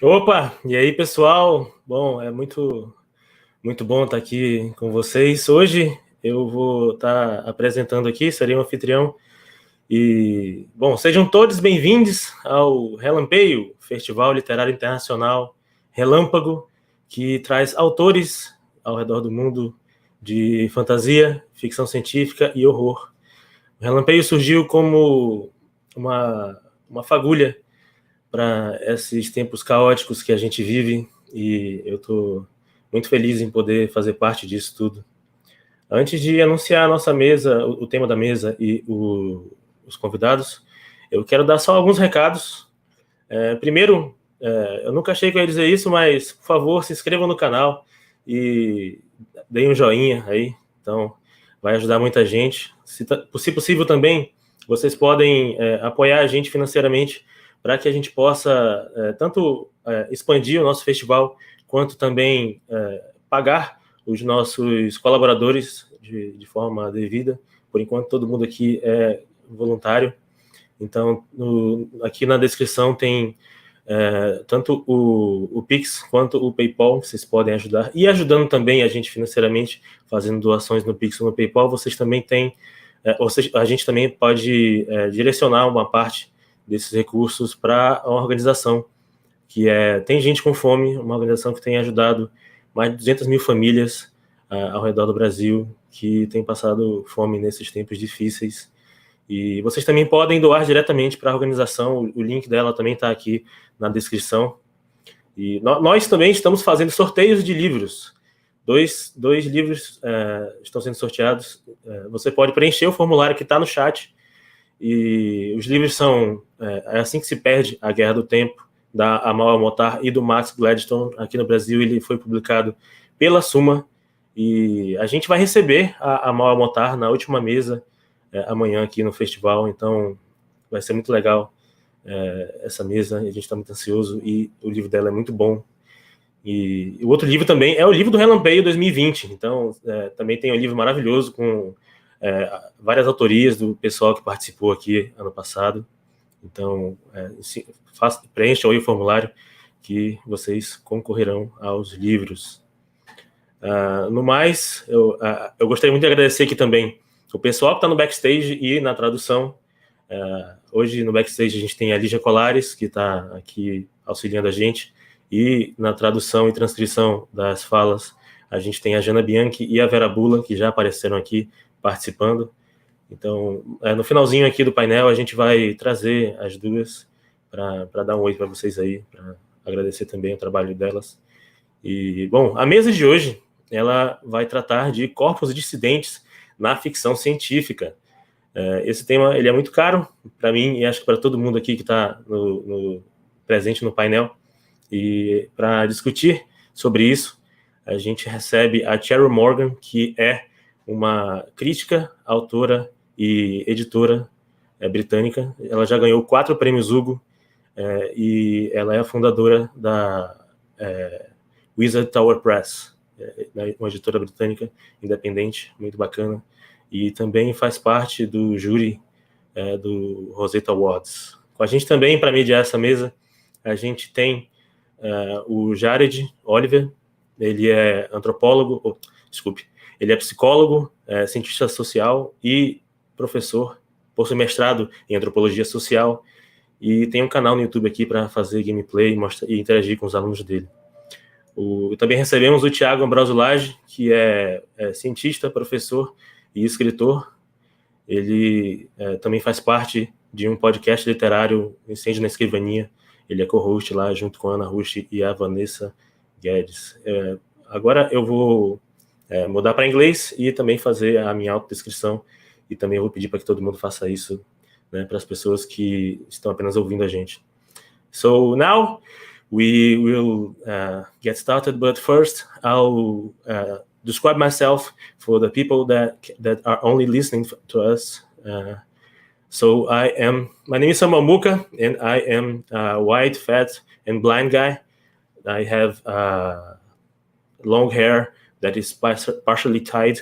Opa, e aí pessoal? Bom, é muito bom estar aqui com vocês. Hoje eu vou estar apresentando aqui, serei um anfitrião. E, bom, sejam todos bem-vindos ao Relampeio, Festival Literário Internacional Relâmpago, que traz autores ao redor do mundo de fantasia, ficção científica e horror. O Relampeio surgiu como uma fagulha para esses tempos caóticos que a gente vive, e eu estou muito feliz em poder fazer parte disso tudo. Antes de anunciar a nossa mesa, o tema da mesa e os convidados, eu quero dar só alguns recados. Primeiro, eu nunca achei que eu ia dizer isso, mas, por favor, se inscrevam no canal e deem um joinha aí, então vai ajudar muita gente. Se possível também, vocês podem apoiar a gente financeiramente para que a gente possa tanto expandir o nosso festival, quanto também pagar os nossos colaboradores de forma devida. Por enquanto, todo mundo aqui é voluntário. Então, aqui na descrição tem tanto o Pix quanto o PayPal, vocês podem ajudar. E ajudando também a gente financeiramente, fazendo doações no Pix ou no PayPal, vocês também têm, ou seja, a gente também pode direcionar uma parte desses recursos para uma organização que Tem Gente com Fome, uma organização que tem ajudado mais de 200 mil famílias ao redor do Brasil que têm passado fome nesses tempos difíceis. E vocês também podem doar diretamente para a organização, o link dela também está aqui na descrição. E nós também estamos fazendo sorteios de livros. Dois livros estão sendo sorteados. Você pode preencher o formulário que está no chat. E os livros são Assim que se perde a Guerra do Tempo, da Amal Motar e do Max Gladstone. Aqui no Brasil ele foi publicado pela Suma, e a gente vai receber a Amal Motar na última mesa amanhã aqui no festival, então vai ser muito legal essa mesa, a gente está muito ansioso, e o livro dela é muito bom. E o outro livro também é o livro do Relampeio 2020, então também tem um livro maravilhoso com várias autorias do pessoal que participou aqui ano passado. Então, preencham aí o formulário que vocês concorrerão aos livros. No mais, eu gostaria muito de agradecer aqui também o pessoal que está no backstage e na tradução. Hoje no backstage a gente tem a Lígia Colares, que está aqui auxiliando a gente, e na tradução e transcrição das falas a gente tem a Jana Bianchi e a Vera Bula, que já apareceram aqui participando. Então, no finalzinho aqui do painel, a gente vai trazer as duas para dar um oi para vocês aí, para agradecer também o trabalho delas. E, bom, a mesa de hoje, ela vai tratar de corpos e dissidentes na ficção científica. Esse tema, ele é muito caro para mim e acho que para todo mundo aqui que está presente no painel. E para discutir sobre isso, a gente recebe a Cheryl Morgan, que é uma crítica, autora e editora britânica. Ela já ganhou 4 prêmios Hugo, e ela é a fundadora da Wizard Tower Press, uma editora britânica independente, muito bacana, e também faz parte do júri do Rosetta Awards. Com a gente também, para mediar essa mesa, a gente tem o Jared Oliver. Ele é antropólogo, ele é psicólogo, cientista social e professor, possui mestrado em antropologia social, e tem um canal no YouTube aqui para fazer gameplay e interagir com os alunos dele. Também recebemos o Thiago Ambrosio Lage, que é cientista, professor e escritor. Ele também faz parte de um podcast literário, Incêndio na Escrivaninha. Ele é co-host lá junto com a Ana Rush e a Vanessa Guedes. Agora eu vou mudar para inglês e também fazer a minha autodescrição, e também eu vou pedir para que todo mundo faça isso, né, para as pessoas que estão apenas ouvindo a gente. So now we will get started, but first I'll describe myself for the people that are only listening to us. So my name is Muca, and I am a white, fat, and blind guy. I have long hair that is partially tied,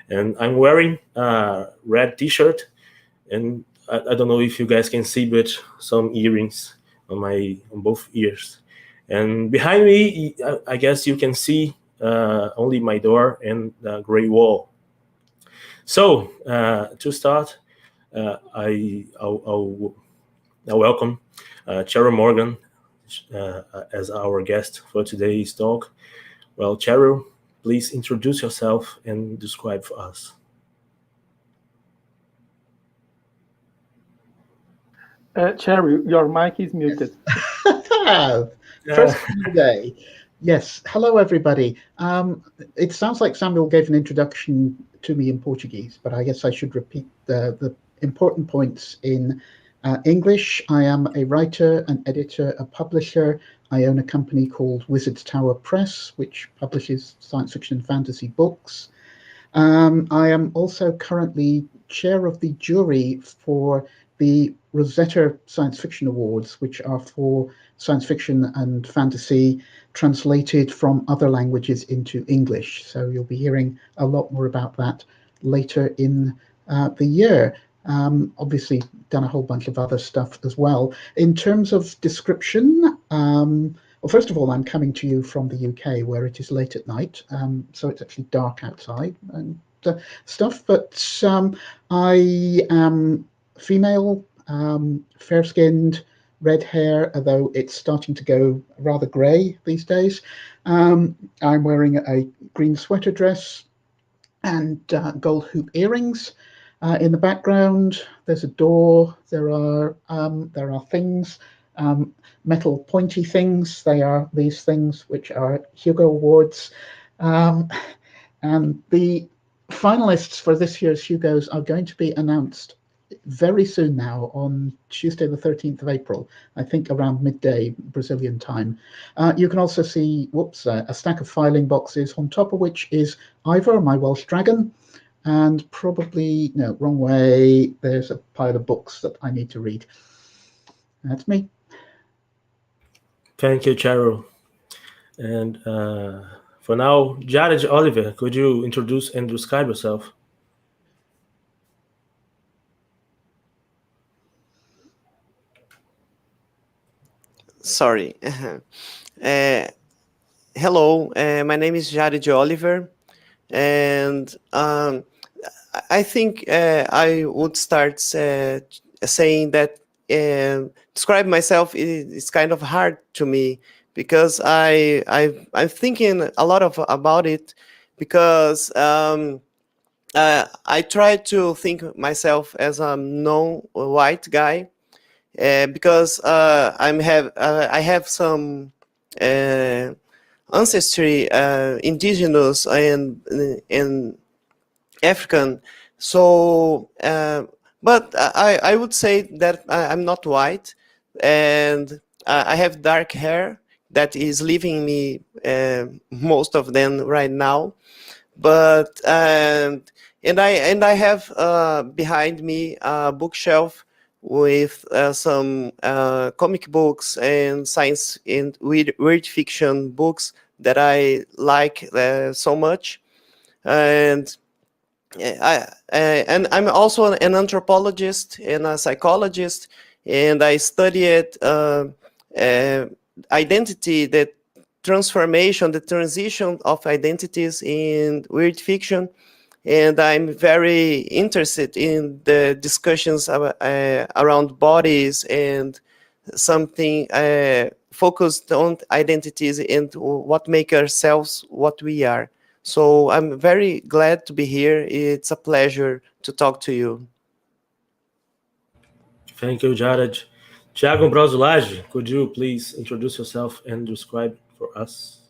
and I'm wearing a red t-shirt, and I don't know if you guys can see, but some earrings on both ears. And behind me, I guess you can see only my door and the gray wall. So to start, I'll welcome Cheryl Morgan as our guest for today's talk. Well, Cheryl, please introduce yourself and describe for us. Cheryl, your mic is muted. First day. Yes. Hello, everybody. It sounds like Samuel gave an introduction to me in Portuguese, but I guess I should repeat the important points in English. I am a writer, an editor, a publisher. I own a company called Wizard's Tower Press, which publishes science fiction and fantasy books. I am also currently chair of the jury for the Rosetta Science Fiction Awards, which are for science fiction and fantasy translated from other languages into English. So you'll be hearing a lot more about that later in the year. Obviously done a whole bunch of other stuff as well. In terms of description, well, first of all, I'm coming to you from the UK where it is late at night, so it's actually dark outside and stuff, but I am female, fair-skinned, red hair, although it's starting to go rather grey these days. I'm wearing a green sweater dress and gold hoop earrings. In the background, there's a door. There are things, metal pointy things. They are these things which are Hugo Awards. And the finalists for this year's Hugos are going to be announced very soon now on Tuesday the 13th of April, I think around midday Brazilian time. You can also see, a stack of filing boxes, on top of which is Ivor, my Welsh dragon, and probably, no, wrong way, there's a pile of books that I need to read. That's me. Thank you, Cheryl. And for now, Jared Oliver, could you introduce and describe yourself? Sorry. Hello, my name is Jared Oliver, and I think I would start saying that describe myself is kind of hard to me because I'm thinking a lot about it because I try to think myself as a non-white guy. Because I have some ancestry, indigenous and African. So, but I would say that I'm not white, and I have dark hair that is leaving me most of them right now. But and I have behind me a bookshelf with some comic books and science and weird fiction books that I like so much, and I'm also an anthropologist and a psychologist, and I studied identity, the transformation, the transition of identities in weird fiction. And I'm very interested in the discussions around bodies and something focused on identities and what make ourselves what we are. So I'm very glad to be here. It's a pleasure to talk to you. Thank you, Jared. Thiago Brasulage, could you please introduce yourself and describe for us?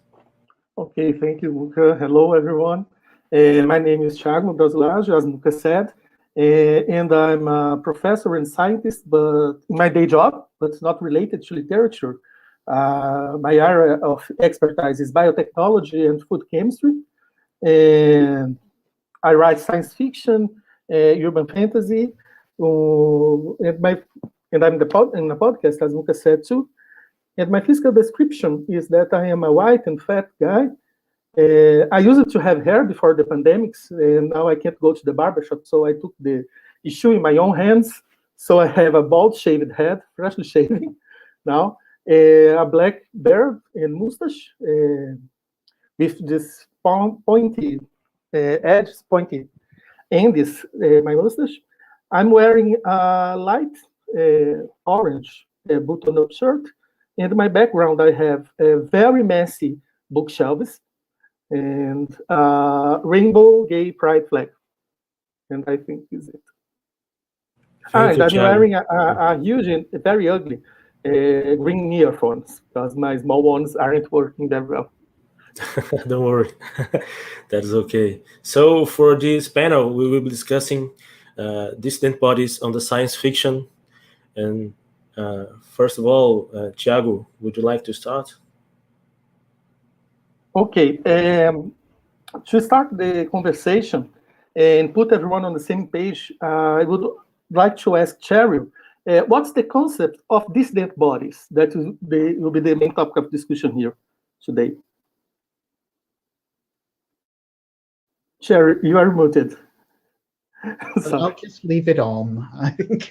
Okay, thank you, Muca. Hello, everyone. My name is Cheryl Morgan, as Muca said, and I'm a professor and scientist, but in my day job, but not related to literature. My area of expertise is biotechnology and food chemistry, and I write science fiction, urban fantasy, and I'm in the podcast, as Muca said too. And my physical description is that I am a white and fat guy. I used to have hair before the pandemics, and now I can't go to the barbershop, so I took the issue in my own hands. So I have a bald shaved head, freshly shaven now, a black beard and mustache with this pointy edges, pointy ends, my mustache. I'm wearing a light orange button-up shirt. And in my background, I have very messy bookshelves and rainbow gay pride flag. And I think is it. And I'm wearing a huge and very ugly green earphones because my small ones aren't working that well. Don't worry, that's okay. So for this panel, we will be discussing dissident bodies on the science fiction. And first of all, Thiago, would you like to start? Okay, to start the conversation and put everyone on the same page, I would like to ask Cheryl, what's the concept of dissident bodies? That will be the main topic of discussion here today. Cheryl, you are muted. I'll just leave it on. I think,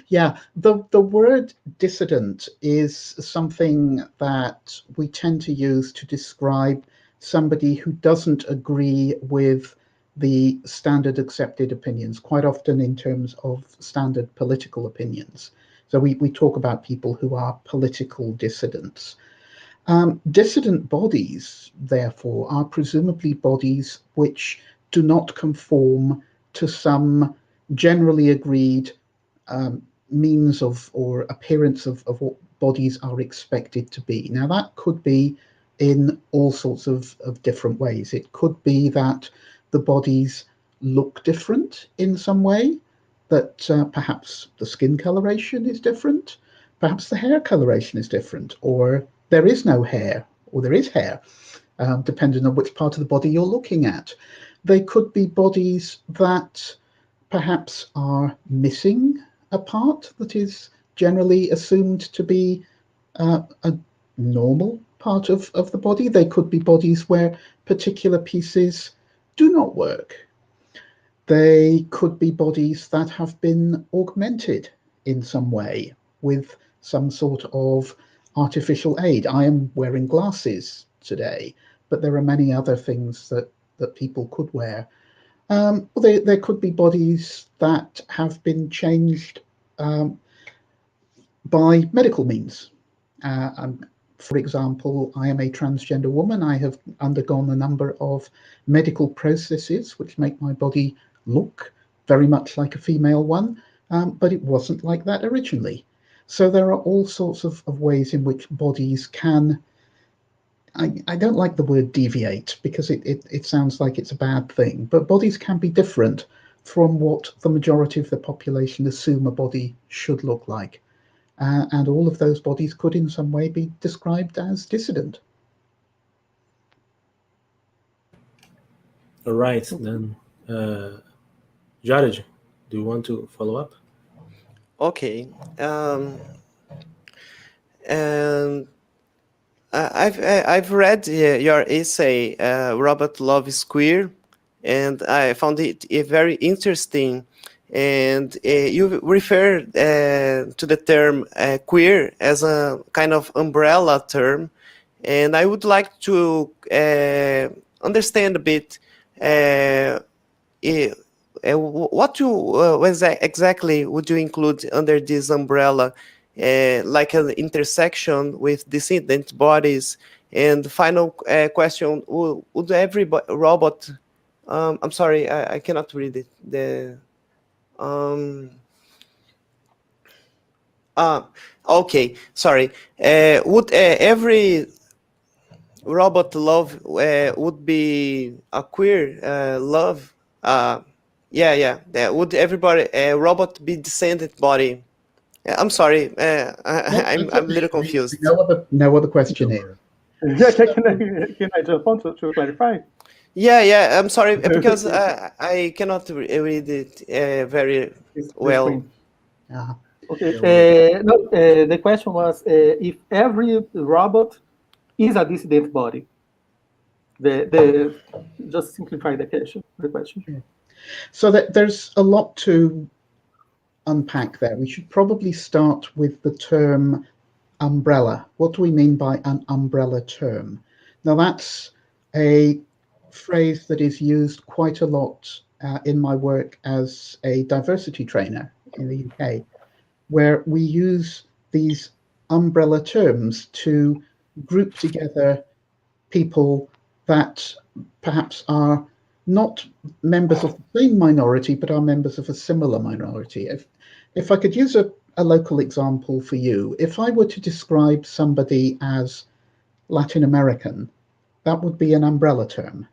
yeah, the word dissident is something that we tend to use to describe somebody who doesn't agree with the standard accepted opinions, quite often in terms of standard political opinions. So we talk about people who are political dissidents. Dissident bodies, therefore, are presumably bodies which do not conform to some generally agreed means of or appearance of what bodies are expected to be. Now, that could be in all sorts of different ways. It could be that the bodies look different in some way, that perhaps the skin coloration is different, perhaps the hair coloration is different, or there is no hair, or there is hair, depending on which part of the body you're looking at. They could be bodies that perhaps are missing a part that is generally assumed to be a normal part of the body. They could be bodies where particular pieces do not work. They could be bodies that have been augmented in some way with some sort of artificial aid. I am wearing glasses today, but there are many other things that people could wear. There could be bodies that have been changed by medical means. For example, I am a transgender woman. I have undergone a number of medical processes which make my body look very much like a female one, but it wasn't like that originally. So there are all sorts of ways in which bodies can, I don't like the word deviate because it sounds like it's a bad thing, but bodies can be different from what the majority of the population assume a body should look like. And all of those bodies could in some way be described as dissident. All right, then, Jared, do you want to follow up? Okay. And I've read your essay, Robert Love is Queer, and I found it very interesting. And you refer to the term queer as a kind of umbrella term, and I would like to understand a bit what exactly would you include under this umbrella, like an intersection with dissident bodies. And the final question: would every robot? I'm sorry, I cannot read it. Okay, sorry. Would every robot love would be a queer love? Yeah. Would everybody robot be descendant body? I'm sorry. I'm a little confused. No other question here. Yeah, can I jump on to clarify? Yeah. I'm sorry because I cannot read it very well. Okay. No, the question was if every robot is a dissident body. Just simplify the question. So there's a lot to unpack there. We should probably start with the term umbrella. What do we mean by an umbrella term? Now, that's a phrase that is used quite a lot in my work as a diversity trainer in the UK, where we use these umbrella terms to group together people that perhaps are not members of the same minority, but are members of a similar minority. If I could use a local example for you, if I were to describe somebody as Latin American, that would be an umbrella term.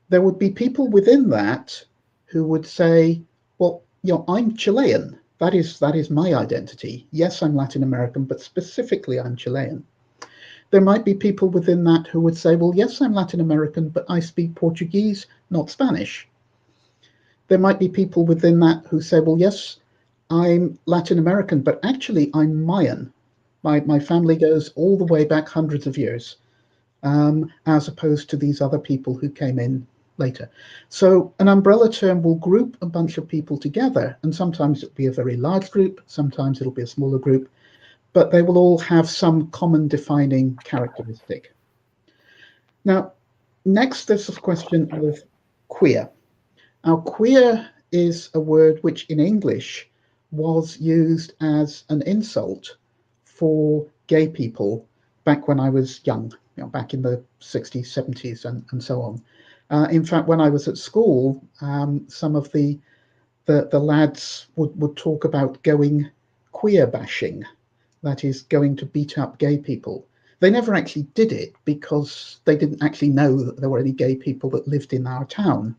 There would be people within that who would say, well, I'm Chilean. That is my identity. Yes, I'm Latin American, but specifically I'm Chilean. There might be people within that who would say, well, yes, I'm Latin American, but I speak Portuguese, not Spanish. There might be people within that who say, well, yes, I'm Latin American, but actually I'm Mayan. My family goes all the way back hundreds of years, as opposed to these other people who came in later. So an umbrella term will group a bunch of people together, and sometimes it'll be a very large group, sometimes it'll be a smaller group, but they will all have some common defining characteristic. Now, next there's the question of queer. Now, queer is a word which in English was used as an insult for gay people back when I was young, back in the 60s, 70s, and so on. In fact, when I was at school, some of the lads would talk about going queer bashing, that is, going to beat up gay people. They never actually did it because they didn't actually know that there were any gay people that lived in our town,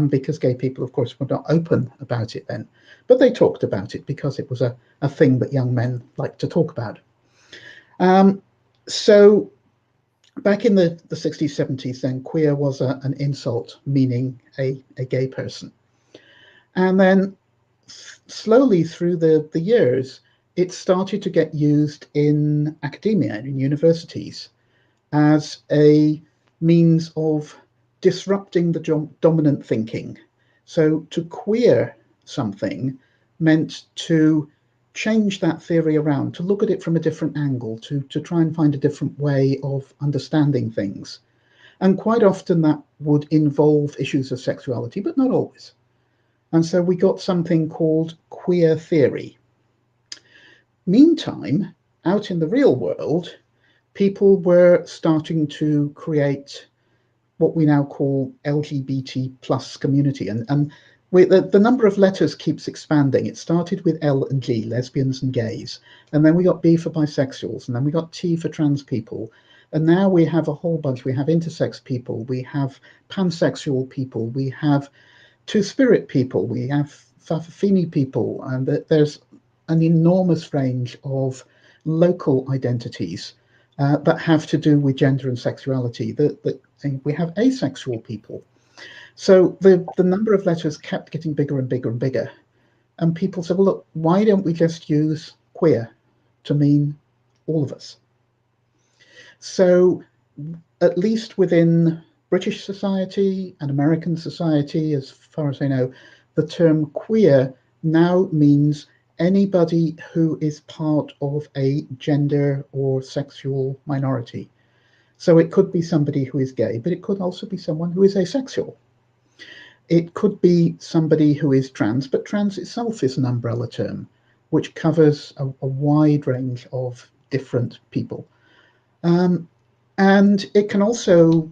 because gay people, of course, were not open about it then. But they talked about it because it was a thing that young men liked to talk about. So back in the 60s, 70s, then queer was an insult, meaning a gay person. And then slowly through the years, it started to get used in academia, in universities, as a means of disrupting the dominant thinking. So to queer something meant to change that theory around, to look at it from a different angle, to try and find a different way of understanding things. And quite often that would involve issues of sexuality, but not always. And so we got something called queer theory. Meantime, out in the real world, people were starting to create what we now call LGBT plus community. And the number of letters keeps expanding. It started with L and G, lesbians and gays. And then we got B for bisexuals. And then we got T for trans people. And now we have a whole bunch. We have intersex people. We have pansexual people. We have two-spirit people. We have Fafafini people. And there's an enormous range of local identities that have to do with gender and sexuality. We have asexual people. So the number of letters kept getting bigger and bigger and bigger. And people said, well, look, why don't we just use queer to mean all of us? So at least within British society and American society, as far as I know, the term queer now means anybody who is part of a gender or sexual minority. So it could be somebody who is gay, but it could also be someone who is asexual. It could be somebody who is trans, but trans itself is an umbrella term, which covers a wide range of different people. And it can also,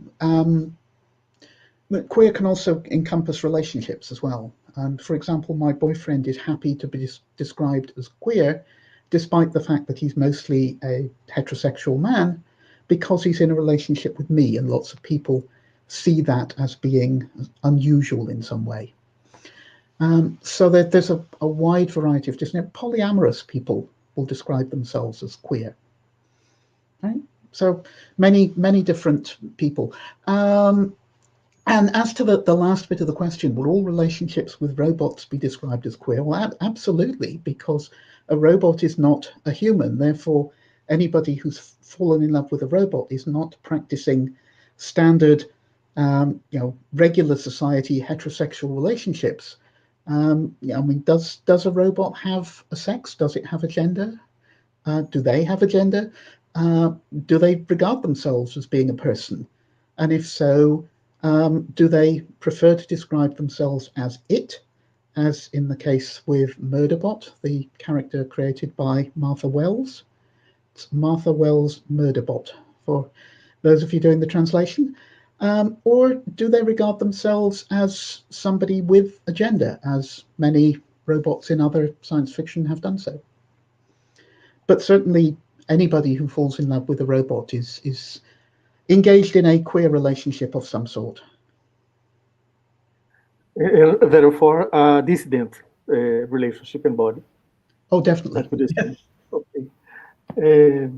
queer can also encompass relationships as well. For example, my boyfriend is happy to be described as queer, despite the fact that he's mostly a heterosexual man, because he's in a relationship with me, and lots of people see that as being unusual in some way. So there's a wide variety of different polyamorous people will describe themselves as queer. Right? So many different people. And as to the last bit of the question, will all relationships with robots be described as queer? Well, absolutely, because a robot is not a human. Therefore, anybody who's fallen in love with a robot is not practicing standard, regular society heterosexual relationships. I mean, does a robot have a sex? Does it have a gender? Do they have a gender? Do they regard themselves as being a person? And if so, do they prefer to describe themselves as it, as in the case with Murderbot, the character created by Martha Wells? It's Martha Wells Murderbot, for those of you doing the translation. Or do they regard themselves as somebody with a gender, as many robots in other science fiction have done so? But certainly anybody who falls in love with a robot is engaged in a queer relationship of some sort. And therefore, a dissident relationship and body. Oh, definitely. Okay.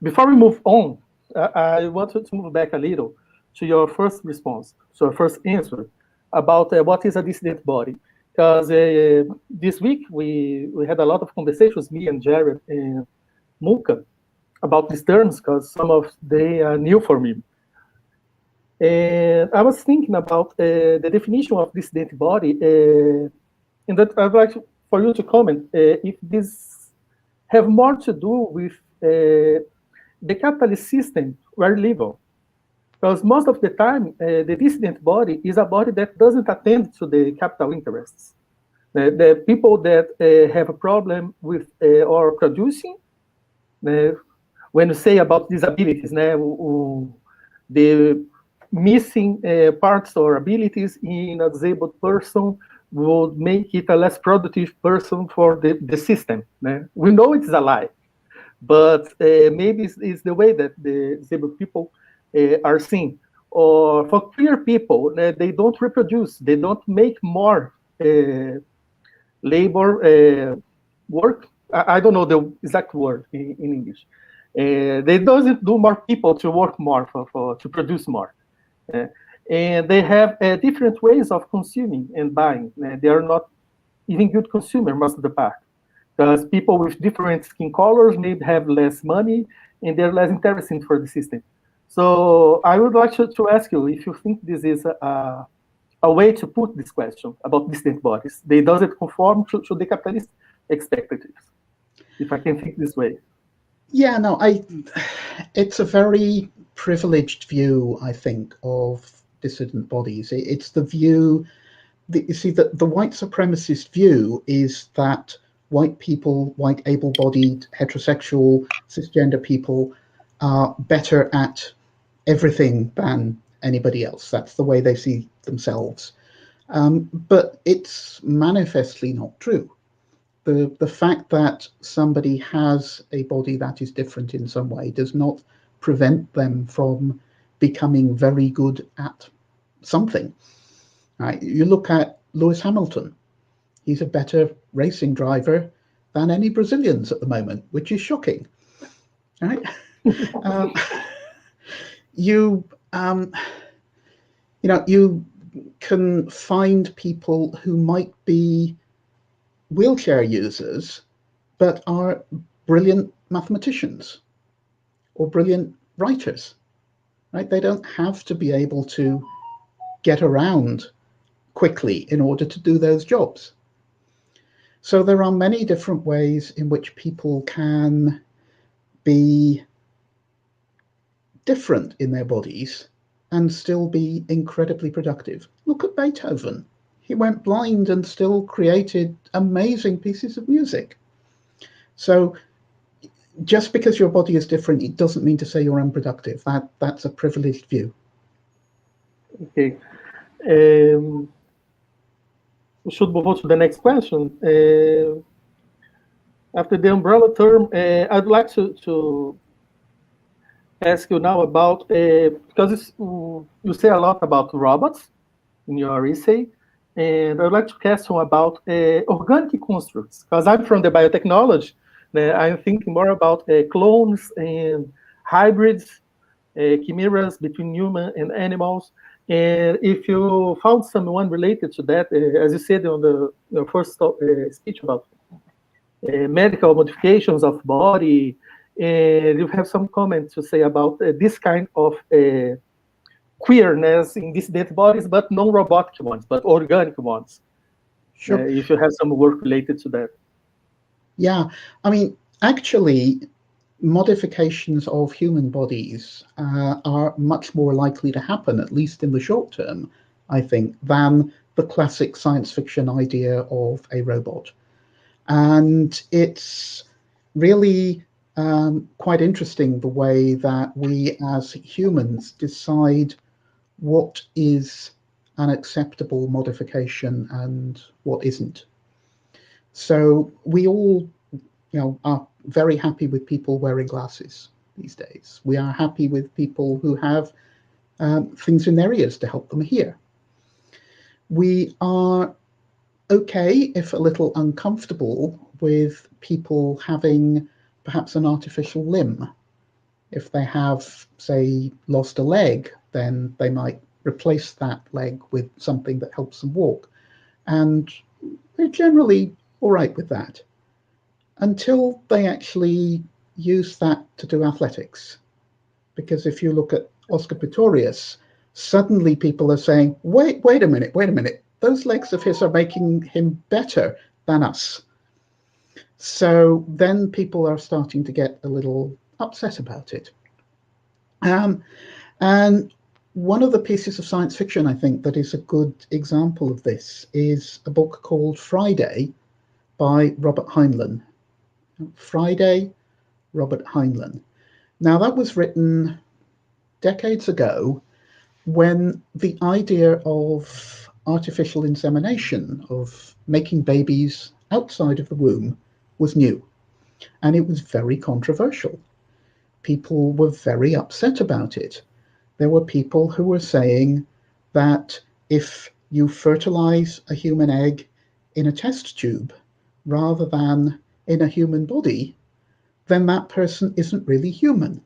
Before we move on, I wanted to move back a little to your first response, so your first answer about what is a dissident body. Because this week we had a lot of conversations, me and Jared and Muca, about these terms, because some of they are new for me. And I was thinking about the definition of dissident body, and that I'd like for you to comment if this have more to do with the capitalist system where we live on. Because most of the time, the dissident body is a body that doesn't attend to the capital interests. The people that have a problem with or producing, when you say about disabilities, the missing parts or abilities in a disabled person would make it a less productive person for the system. We know it's a lie, but maybe it's the way that the disabled people are seen. Or for queer people, they don't reproduce, they don't make more labor work. I don't know the exact word in English. They doesn't do more people to work more to produce more. And they have different ways of consuming and buying. They are not even good consumers most of the part. Because people with different skin colors may have less money and they're less interesting for the system. So I would like to ask you if you think this is a way to put this question about dissident bodies. They doesn't conform to the capitalist expectations, if I can think this way. Yeah, no, it's a very privileged view, I think, of dissident bodies. It's the view, you see, the white supremacist view is that white people, white able-bodied, heterosexual, cisgender people are better at everything than anybody else. That's the way they see themselves. But it's manifestly not true. The fact that somebody has a body that is different in some way does not prevent them from becoming very good at something. Right? You look at Lewis Hamilton. He's a better racing driver than any Brazilians at the moment, which is shocking. Right? You can find people who might be wheelchair users, but are brilliant mathematicians or brilliant writers, right? They don't have to be able to get around quickly in order to do those jobs. So there are many different ways in which people can be different in their bodies and still be incredibly productive. Look at Beethoven. He went blind and still created amazing pieces of music. So just because your body is different, it doesn't mean to say you're unproductive. That's a privileged view. Okay. We should move on to the next question. After the umbrella term, I'd like to ask you now about, because you say a lot about robots in your essay, and I'd like to ask you about organic constructs, because I'm from the biotechnology. I'm thinking more about clones and hybrids, chimeras between human and animals. And if you found someone related to that, as you said on your first speech about medical modifications of body, and you have some comments to say about this kind of queerness in dissident bodies, but non-robotic ones, but organic ones. Sure. If you have some work related to that. Yeah, I mean, actually, modifications of human bodies are much more likely to happen, at least in the short term, I think, than the classic science fiction idea of a robot. And it's really quite interesting the way that we as humans decide what is an acceptable modification and what isn't. So we all, are very happy with people wearing glasses these days. We are happy with people who have things in their ears to help them hear. We are okay, if a little uncomfortable, with people having perhaps an artificial limb. If they have, say, lost a leg, then they might replace that leg with something that helps them walk. And we're generally all right with that, until they actually use that to do athletics. Because if you look at Oscar Pistorius, suddenly people are saying, wait a minute, those legs of his are making him better than us. So then people are starting to get a little upset about it. And one of the pieces of science fiction, I think, that is a good example of this is a book called Friday by Robert Heinlein. Friday, Robert Heinlein. Now, that was written decades ago when the idea of artificial insemination, of making babies outside of the womb, was new. And it was very controversial. People were very upset about it. There were people who were saying that if you fertilize a human egg in a test tube rather than in a human body, then that person isn't really human.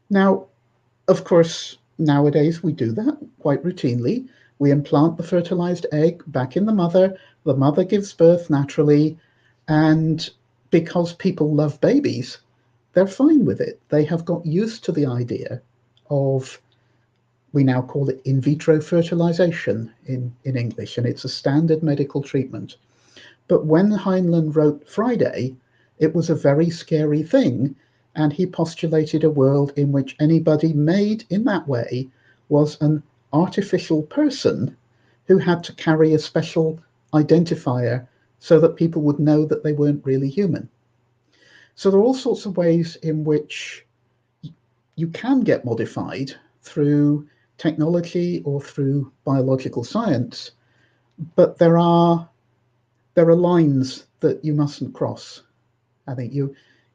Now, of course, nowadays we do that quite routinely. We implant the fertilized egg back in the mother gives birth naturally, and because people love babies, they're fine with it. They have got used to the idea of, we now call it in vitro fertilization in English, and it's a standard medical treatment. But when Heinlein wrote Friday, it was a very scary thing, and he postulated a world in which anybody made in that way was an artificial person who had to carry a special identifier so that people would know that they weren't really human. So there are all sorts of ways in which you can get modified through technology or through biological science, but there are lines that you mustn't cross. I think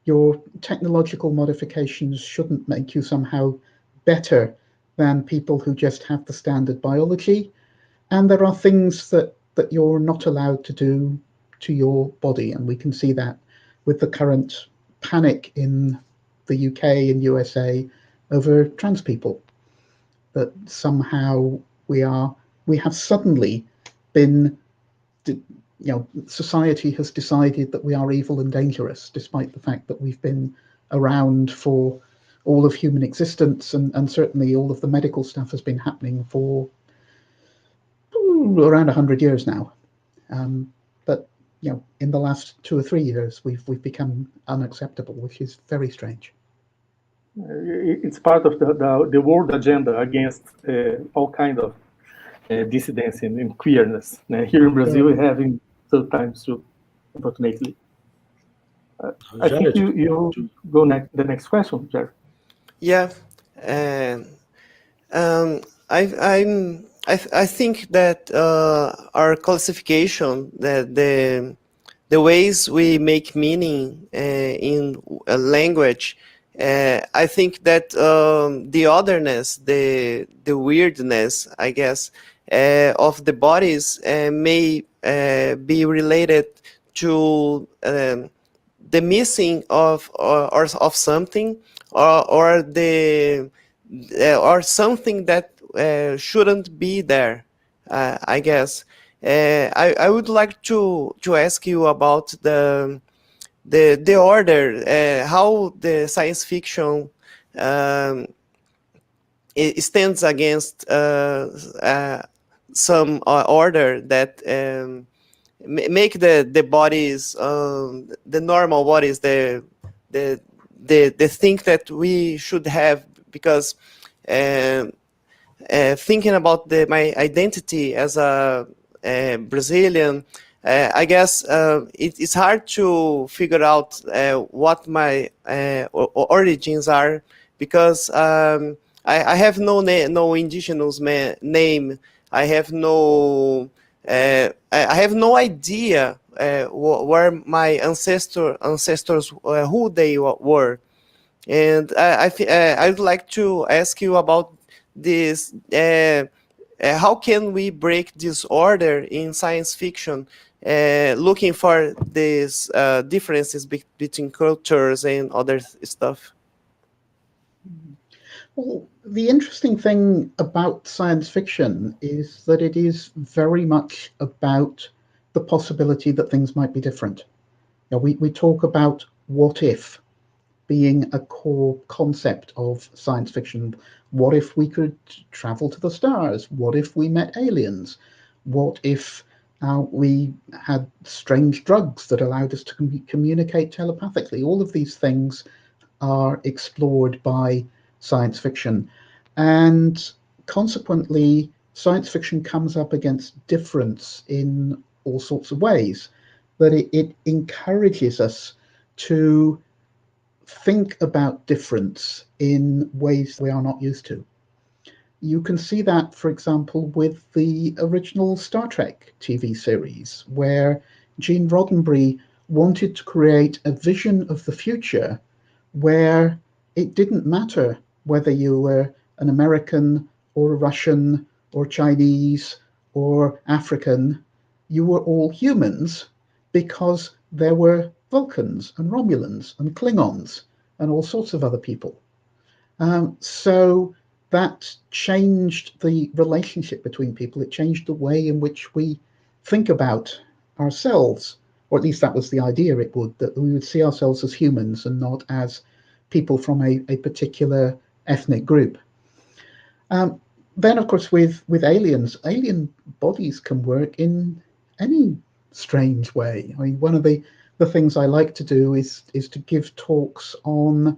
your technological modifications shouldn't make you somehow better than people who just have the standard biology. And there are things that you're not allowed to do to your body. And we can see that with the current panic in the UK and USA over trans people, that somehow we have suddenly been, society has decided that we are evil and dangerous, despite the fact that we've been around for all of human existence, and certainly all of the medical stuff has been happening for around 100 years now. But in the last 2 or 3 years, we've become unacceptable, which is very strange. It's part of the world agenda against all kind of dissidence and queerness. Here in Brazil, we're having sometimes too, unfortunately. I think you go the next question, Jared. Yeah, I think that our classification, that the ways we make meaning in a language, I think that the otherness, the weirdness, I guess, of the bodies may be related to the missing of something, or something that shouldn't be there. I guess I would like to ask you about the order, how the science fiction it stands against some order that make the bodies, the normal bodies, the thing that we should have, because thinking about my identity as a Brazilian, I guess it's hard to figure out what my origins are, because I have no indigenous name. I have no idea where my ancestors who they were, and I would like to ask you about this. How can we break this order in science fiction, looking for these differences between cultures and other stuff? Well, the interesting thing about science fiction is that it is very much about the possibility that things might be different. You know, we talk about what if being a core concept of science fiction. What if we could travel to the stars? What if we met aliens? What if we had strange drugs that allowed us to communicate telepathically? All of these things are explored by science fiction, and consequently science fiction comes up against difference in all sorts of ways, that it encourages us to think about difference in ways we are not used to. You can see that, for example, with the original Star Trek TV series, where Gene Roddenberry wanted to create a vision of the future where it didn't matter whether you were an American or a Russian or Chinese or African. You were all humans, because there were Vulcans and Romulans and Klingons and all sorts of other people. So that changed the relationship between people. It changed the way in which we think about ourselves, or at least that was the idea it would, that we would see ourselves as humans and not as people from a particular ethnic group. Then, of course, with aliens, alien bodies can work in any strange way. I mean, one of the things I like to do is to give talks on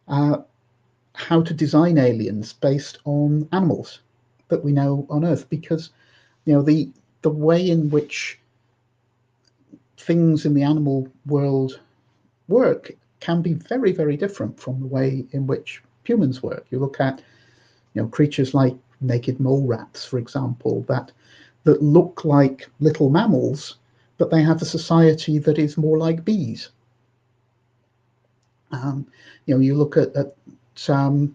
how to design aliens based on animals that we know on Earth, because the way in which things in the animal world work can be very, very different from the way in which humans work. You look at creatures like naked mole rats, for example, that look like little mammals, but they have a society that is more like bees. You look at an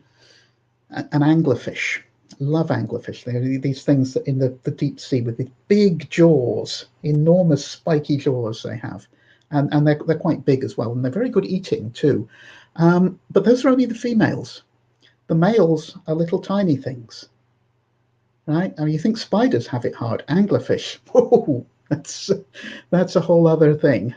anglerfish. Love anglerfish. They're these things that in the deep sea with the big jaws, enormous spiky jaws they have, and they're quite big as well, and they're very good eating too. But those are only the females. The males are little tiny things, right? I mean, you think spiders have it hard. Anglerfish, whoa, that's a whole other thing.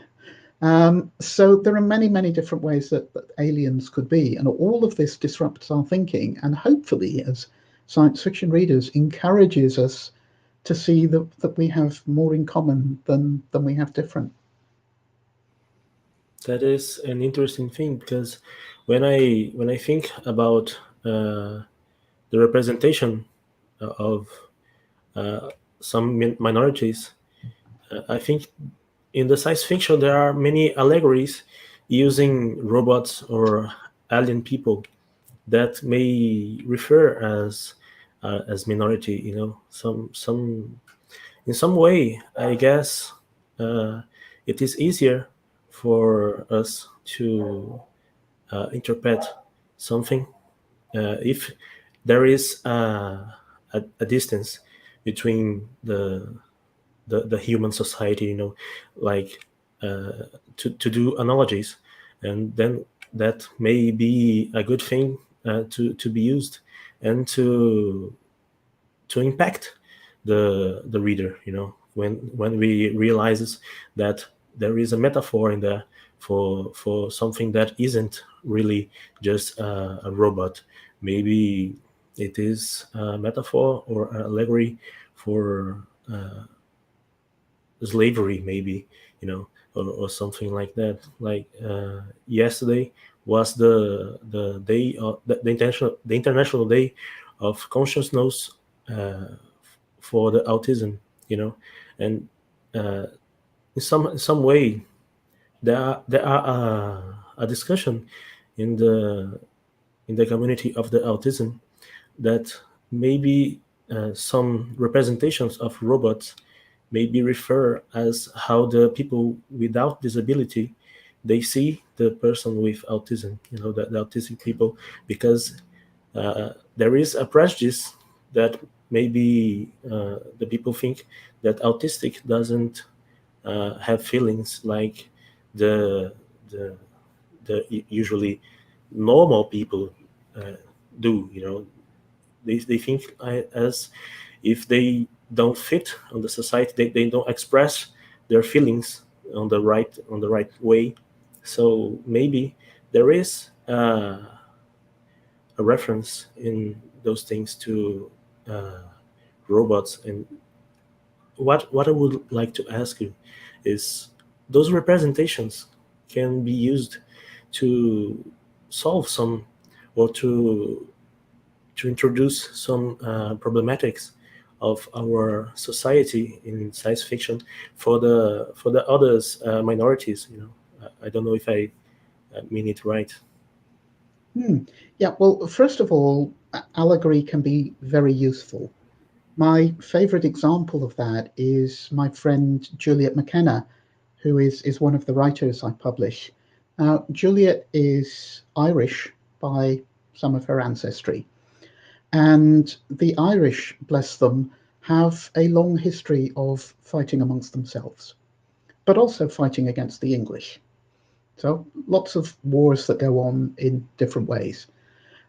So there are many, many different ways that aliens could be, and all of this disrupts our thinking, and hopefully, as science fiction readers, encourages us to see that we have more in common than we have different. That is an interesting thing, because when I think about the representation of some minorities, I think in the science fiction there are many allegories using robots or alien people that may refer as minority. Some in some way, I guess it is easier for us to interpret something if there is a distance between the human society, like to do analogies, and then that may be a good thing to be used and to impact the reader, when we realizes that there is a metaphor in there for something that isn't really just a robot. Maybe it is a metaphor or an allegory for slavery, maybe, or something like that. Like yesterday was the day of the international day of consciousness for the autism, and in some way there are a discussion in the community of the autism that maybe some representations of robots maybe refer as how the people without disability, they see the person with autism, the autistic people, because there is a prejudice that maybe the people think that autistic doesn't have feelings like the usually normal people do. They think as if they don't fit on the society, they don't express their feelings on the right way. So maybe there is a reference in those things to robots. And what I would like to ask you is, those representations can be used to solve some, or to introduce some problematics of our society in science fiction for the others minorities. I don't know if I mean it right. Yeah, well, first of all, allegory can be very useful. My favorite example of that is my friend Juliet McKenna, who is one of the writers I publish. Now, Juliet is Irish by some of her ancestry, and the Irish, bless them, have a long history of fighting amongst themselves, but also fighting against the English. So lots of wars that go on in different ways.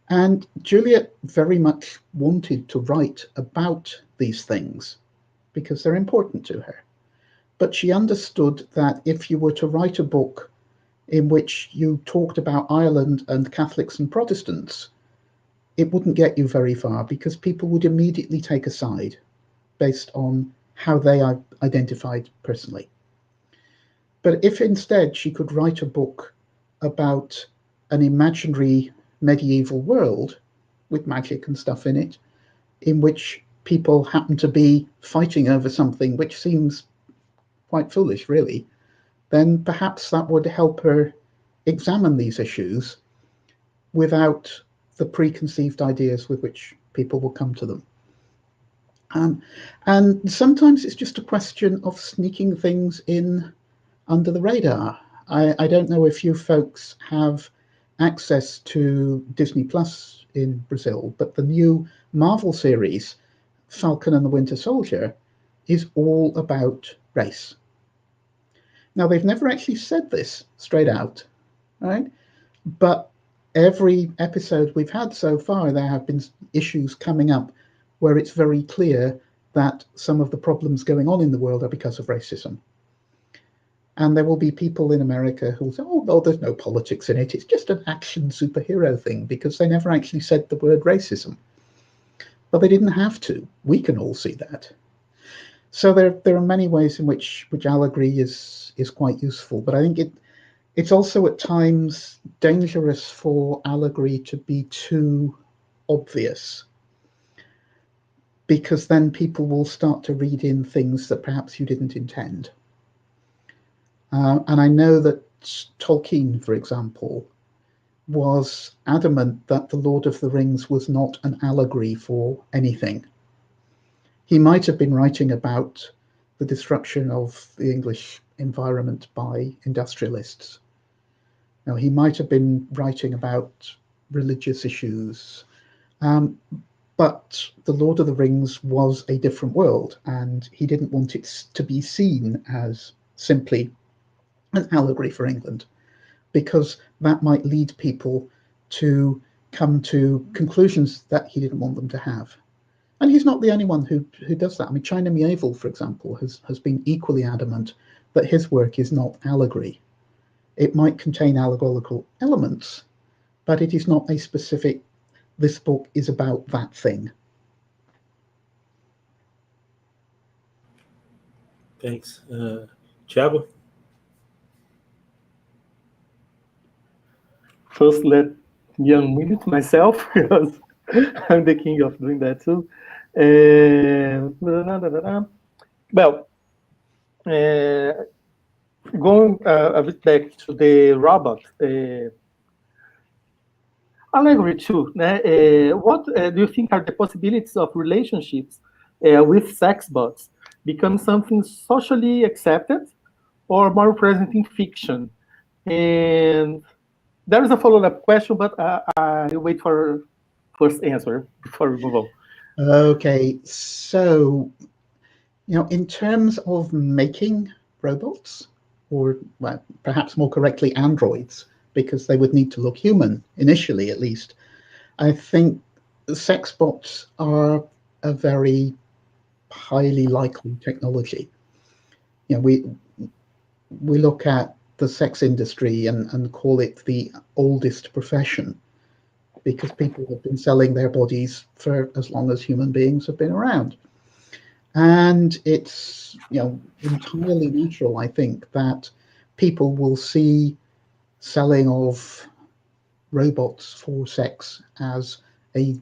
And Juliet very much wanted to write about these things because they're important to her. But she understood that if you were to write a book in which you talked about Ireland and Catholics and Protestants, it wouldn't get you very far, because people would immediately take a side based on how they identified personally. But if instead she could write a book about an imaginary medieval world with magic and stuff in it, in which people happen to be fighting over something which seems quite foolish, really, then perhaps that would help her examine these issues without the preconceived ideas with which people will come to them. And sometimes it's just a question of sneaking things in under the radar. I don't know if you folks have access to Disney Plus in Brazil, but the new Marvel series, Falcon and the Winter Soldier, is all about race. Now, they've never actually said this straight out, right? But every episode we've had so far, there have been issues coming up where it's very clear that some of the problems going on in the world are because of racism. And there will be people in America who will say, oh, no, there's no politics in it. It's just an action superhero thing, because they never actually said the word racism. But they didn't have to. We can all see that. So there are many ways in which allegory is quite useful. But I think it's also at times dangerous for allegory to be too obvious, because then people will start to read in things that perhaps you didn't intend. And I know that Tolkien, for example, was adamant that The Lord of the Rings was not an allegory for anything. He might have been writing about the destruction of the English environment by industrialists. Now, he might have been writing about religious issues, but The Lord of the Rings was a different world, and he didn't want it to be seen as simply an allegory for England, because that might lead people to come to conclusions that he didn't want them to have. And he's not the only one who does that. I mean, China Miéville, for example, has been equally adamant that his work is not allegory. It might contain allegorical elements, but it is not a specific, this book is about that thing. Thanks. Thiago? First, let me unmute myself, because I'm the king of doing that too. Well, going a bit back to the robot, Allegory 2, what do you think are the possibilities of relationships with sex bots become something socially accepted or more present in fiction? And there is a follow-up question, but I'll wait for first answer before we move on. Okay, so, in terms of making robots, or well, perhaps more correctly, androids, because they would need to look human initially, at least, I think sex bots are a very highly likely technology. We look at the sex industry and call it the oldest profession, because people have been selling their bodies for as long as human beings have been around. And it's entirely natural, I think, that people will see selling of robots for sex as a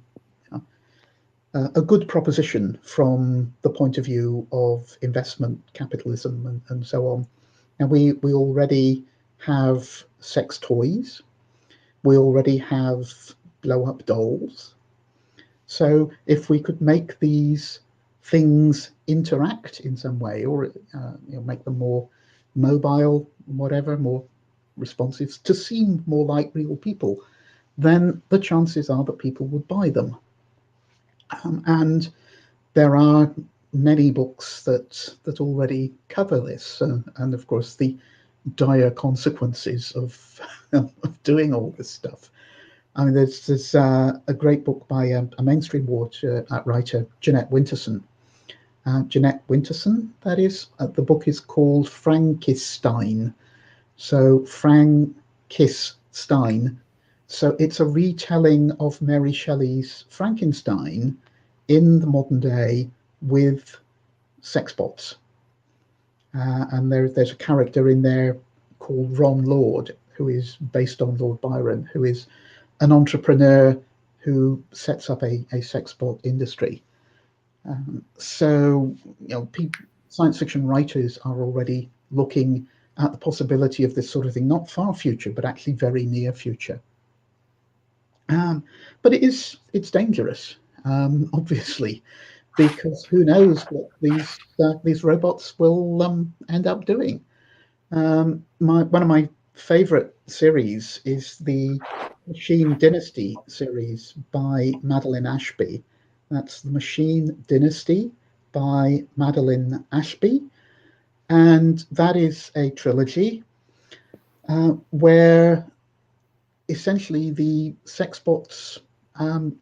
good proposition from the point of view of investment capitalism and so on. And we already have sex toys. We already have blow-up dolls. So if we could make these things interact in some way, or make them more mobile, whatever, more responsive, to seem more like real people, then the chances are that people would buy them. And there are many books that already cover this, and of course the dire consequences of doing all this stuff. I mean, there's a great book by a mainstream writer, Jeanette Winterson. Jeanette Winterson, that is. The book is called Frankenstein. So Frankenstein. So it's a retelling of Mary Shelley's Frankenstein in the modern day with sex bots. And there's a character in there called Ron Lord, who is based on Lord Byron, who is an entrepreneur who sets up a sex bot industry. So science fiction writers are already looking at the possibility of this sort of thing, not far future, but actually very near future. But it's dangerous, obviously, because who knows what these robots will end up doing. One of my favorite series is the Machine Dynasty series by Madeline Ashby. That's the Machine Dynasty by Madeline Ashby. And that is a trilogy where essentially the sex bots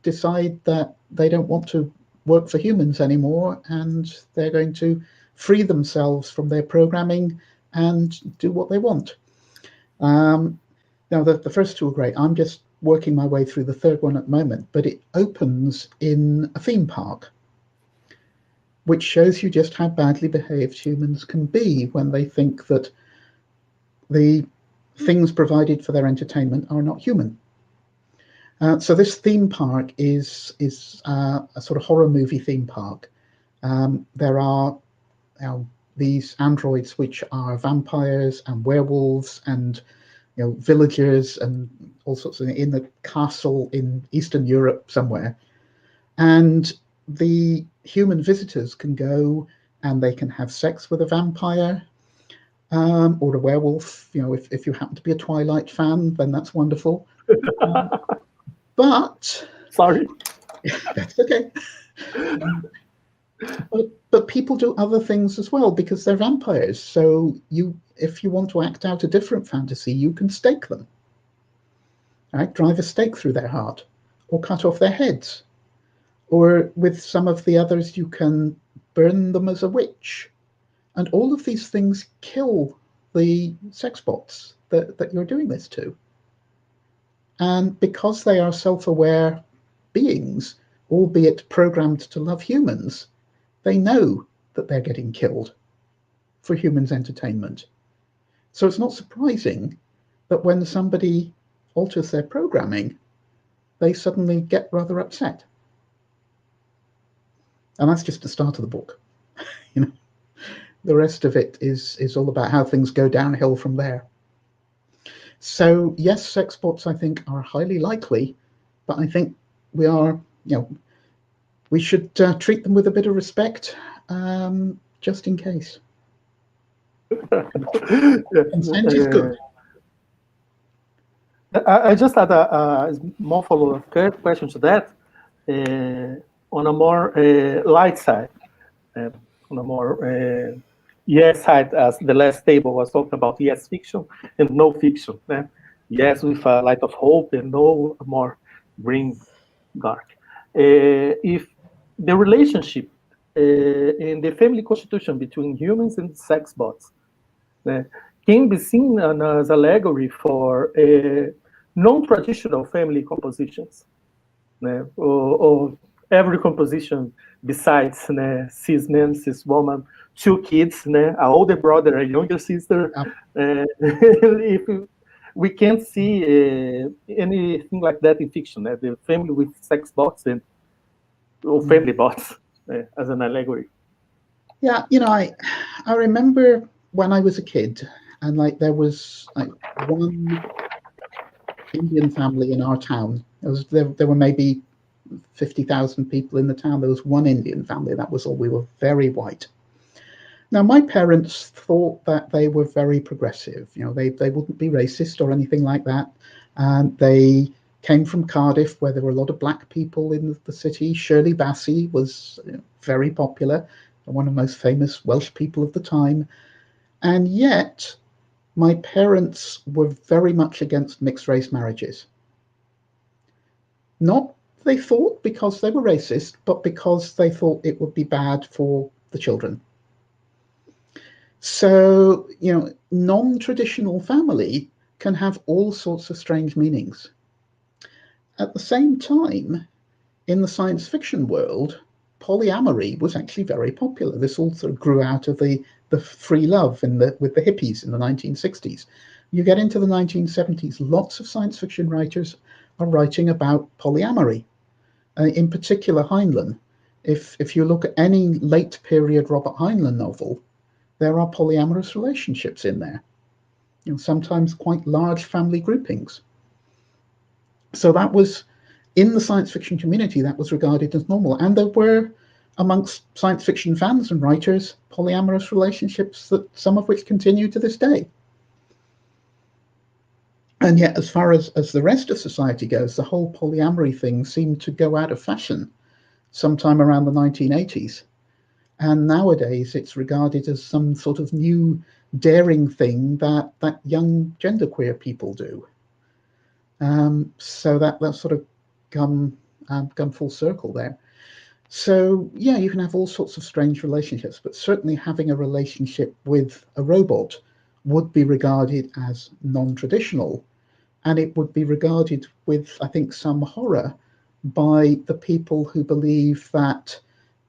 decide that they don't want to work for humans anymore, and they're going to free themselves from their programming and do what they want. Now, the first two are great. I'm just working my way through the third one at the moment, but it opens in a theme park, which shows you just how badly behaved humans can be when they think that the things provided for their entertainment are not human. So this theme park is a sort of horror movie theme park. There are these androids which are vampires and werewolves and villagers and all sorts of things in the castle in Eastern Europe somewhere. And the human visitors can go and they can have sex with a vampire or a werewolf. If you happen to be a Twilight fan, then that's wonderful. But sorry, that's okay. But people do other things as well because they're vampires. So if you want to act out a different fantasy, you can stake them. Right? Drive a stake through their heart, or cut off their heads. Or with some of the others, you can burn them as a witch. And all of these things kill the sex bots that you're doing this to. And because they are self-aware beings, albeit programmed to love humans, they know that they're getting killed. for humans' entertainment. So it's not surprising that when somebody alters their programming, they suddenly get rather upset. And that's just the start of the book. You know, the rest of it is all about how things go downhill from there. So yes, sex bots, I think, are highly likely, but I think we should treat them with a bit of respect, just in case. Consent is good. I just had a small follow-up question to that, on a more light side, on a more yes side, as the last table was talking about yes fiction and no fiction. Yes with a light of hope and no more grim, dark. If the relationship in the family constitution between humans and sex bots can be seen as allegory for non-traditional family compositions, or every composition besides cis man, cis woman, 2 kids, an older brother, a younger sister. If we can't see anything like that in fiction, the family with sex bots or family bots as an allegory. Yeah, you know, I remember when I was a kid, and like there was like one Indian family in our town. There were maybe 50,000 people in the town. There was one Indian family. That was all. We were very white. Now, my parents thought that they were very progressive. You know, they wouldn't be racist or anything like that. And they came from Cardiff, where there were a lot of black people in the city. Shirley Bassey was very popular, one of the most famous Welsh people of the time. And yet, my parents were very much against mixed race marriages. Not, they thought, because they were racist, but because they thought it would be bad for the children. So, you know, non-traditional family can have all sorts of strange meanings. At the same time, in the science fiction world, polyamory was actually very popular. This also grew out of the free love with the hippies in the 1960s. You get into the 1970s, lots of science fiction writers are writing about polyamory. In particular, Heinlein. If you look at any late period Robert Heinlein novel, there are polyamorous relationships in there. You know, sometimes quite large family groupings. So that was, in the science fiction community, that was regarded as normal. And there were, amongst science fiction fans and writers, polyamorous relationships, that some of which continue to this day. And yet, as far as the rest of society goes, the whole polyamory thing seemed to go out of fashion sometime around the 1980s. And nowadays, it's regarded as some sort of new daring thing that young genderqueer people do. So that's sort of come full circle there. So yeah, you can have all sorts of strange relationships, but certainly having a relationship with a robot would be regarded as non-traditional, and it would be regarded with, I think, some horror by the people who believe that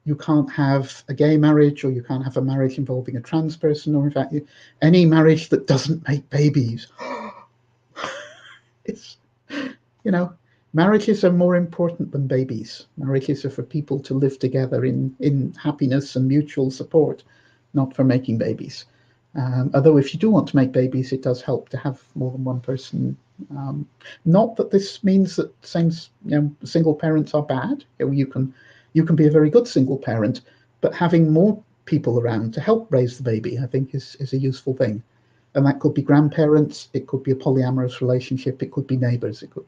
you can't have a gay marriage, or you can't have a marriage involving a trans person, or in fact, any marriage that doesn't make babies. It's, you know, marriages are more important than babies. Marriages are for people to live together in happiness and mutual support, not for making babies. Although if you do want to make babies, it does help to have more than one person. Not that this means that single parents are bad. You can be a very good single parent, but having more people around to help raise the baby, I think, is a useful thing. And that could be grandparents, it could be a polyamorous relationship, it could be neighbors, it could,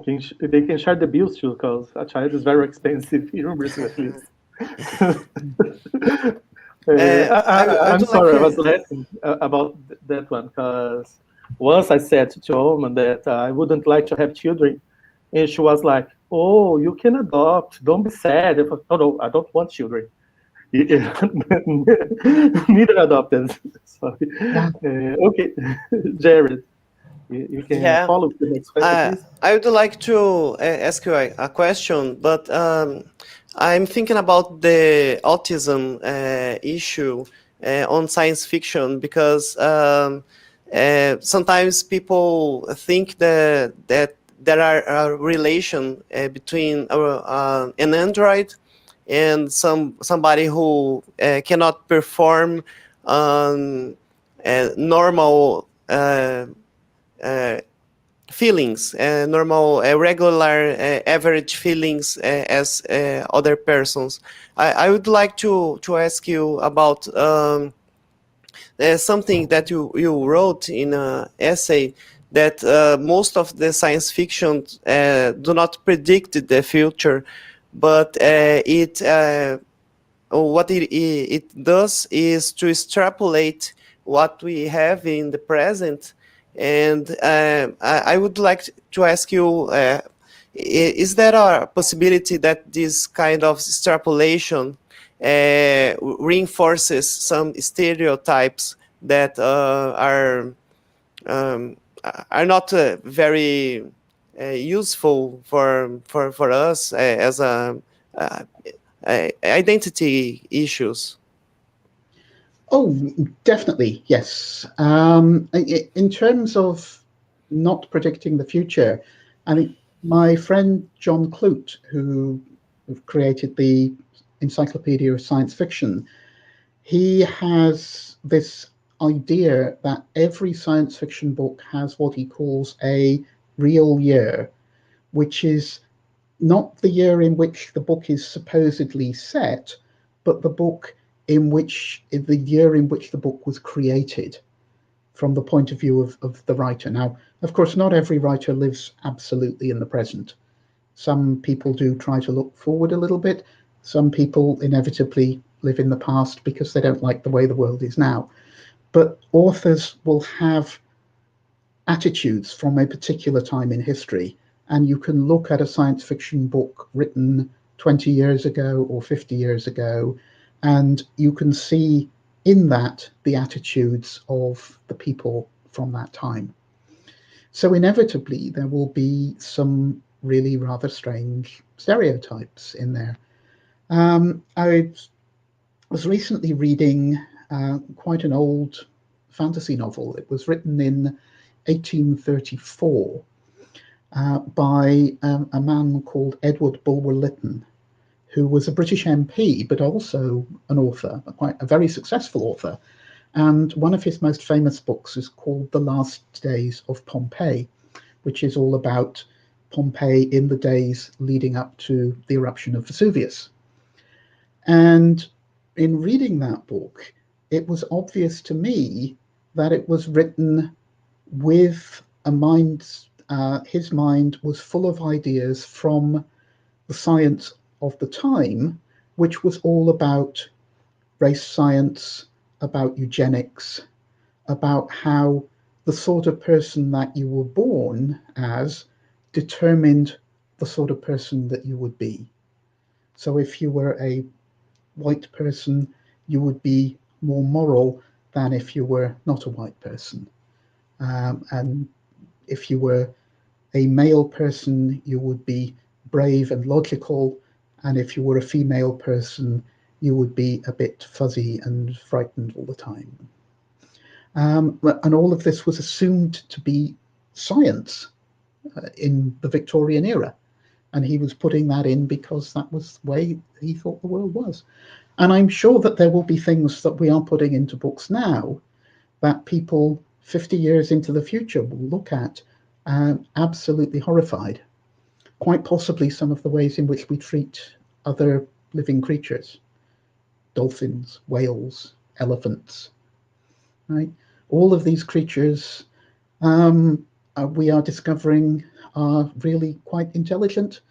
They can share the bills too, because a child is very expensive in Brazil, at least. I'm sorry, I was laughing about that one, because once I said to a woman that I wouldn't like to have children, and she was like, "Oh, you can adopt, don't be sad." I thought, no, I don't want children. Neither adopted. Sorry. Okay, Jared, you can follow the next question, please. I would like to ask you a question, but I'm thinking about the autism issue on science fiction, because sometimes people think that there are a relation between an android and somebody who cannot perform normal feelings, normal, regular, average feelings as other persons. I would like to ask you about something that you wrote in an essay, that most of the science fiction do not predict the future, but what it does is to extrapolate what we have in the present. And I would like to ask you, is there a possibility that this kind of extrapolation reinforces some stereotypes that are not very useful for us as identity issues? Oh, definitely, yes. In terms of not predicting the future, I think my friend John Clute, who created the Encyclopedia of Science Fiction, he has this idea that every science fiction book has what he calls a real year, which is not the year in which the book is supposedly set, but the year in which the book was created, from the point of view of the writer. Now, of course, not every writer lives absolutely in the present. Some people do try to look forward a little bit. Some people inevitably live in the past because they don't like the way the world is now. But authors will have attitudes from a particular time in history, and you can look at a science fiction book written 20 years ago or 50 years ago, and you can see in that the attitudes of the people from that time. So inevitably, there will be some really rather strange stereotypes in there. I was recently reading quite an old fantasy novel. It was written in 1834 by a man called Edward Bulwer-Lytton, who was a British MP, but also an author, a very successful author. And one of his most famous books is called The Last Days of Pompeii, which is all about Pompeii in the days leading up to the eruption of Vesuvius. And in reading that book, it was obvious to me that it was written with a mind, his mind was full of ideas from the science of the time, which was all about race science, about eugenics, about how the sort of person that you were born as determined the sort of person that you would be. So if you were a white person, you would be more moral than if you were not a white person. And if you were a male person, you would be brave and logical. And if you were a female person, you would be a bit fuzzy and frightened all the time. And all of this was assumed to be science in the Victorian era. And he was putting that in because that was the way he thought the world was. And I'm sure that there will be things that we are putting into books now that people 50 years into the future will look at absolutely horrified. Quite possibly some of the ways in which we treat other living creatures, dolphins, whales, elephants, right? All of these creatures we are discovering are really quite intelligent.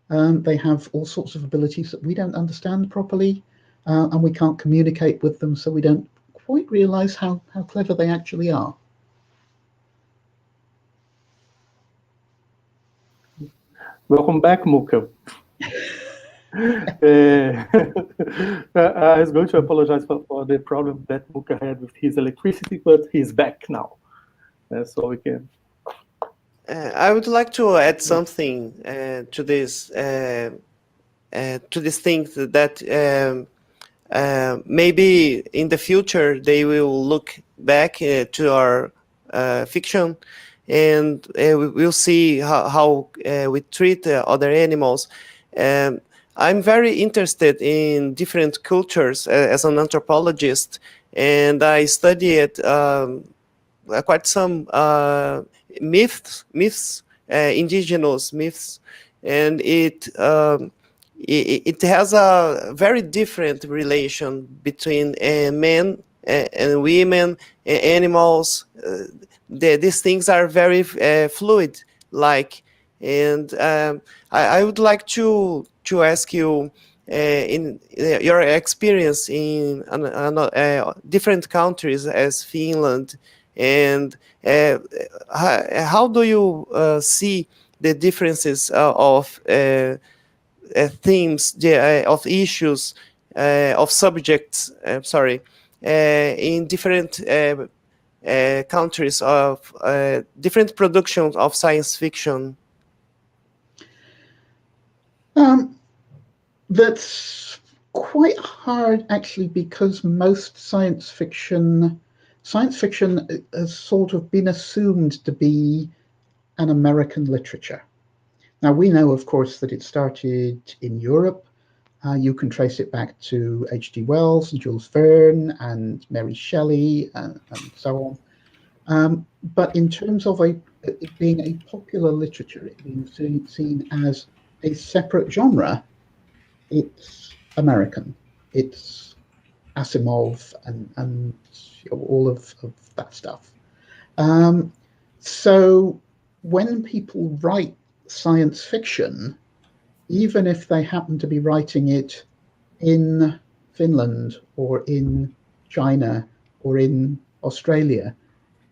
They have all sorts of abilities that we don't understand properly, and we can't communicate with them, so we don't quite realize how clever they actually are. Welcome back, Muca. I was going to apologize for the problem that Muca had with his electricity, but he's back now, so we can. I would like to add something to this thing that maybe in the future they will look back to our fiction, and we'll see how we treat other animals. I'm very interested in different cultures as an anthropologist, and I studied quite some myths, indigenous myths, and it has a very different relation between men and women, animals. These things are very fluid, and I would like to ask you, in your experience in different countries as Finland, and how do you see the differences of themes, of issues, of subjects, in different countries, of different productions of science fiction? That's quite hard, actually, because most science fiction has sort of been assumed to be an American literature. Now, we know, of course, that it started in Europe. You can trace it back to H.G. Wells and Jules Verne and Mary Shelley and so on. But in terms of it being a popular literature, it being seen as a separate genre, it's American. It's Asimov and all of that stuff. So when people write science fiction, even if they happen to be writing it in Finland or in China or in Australia,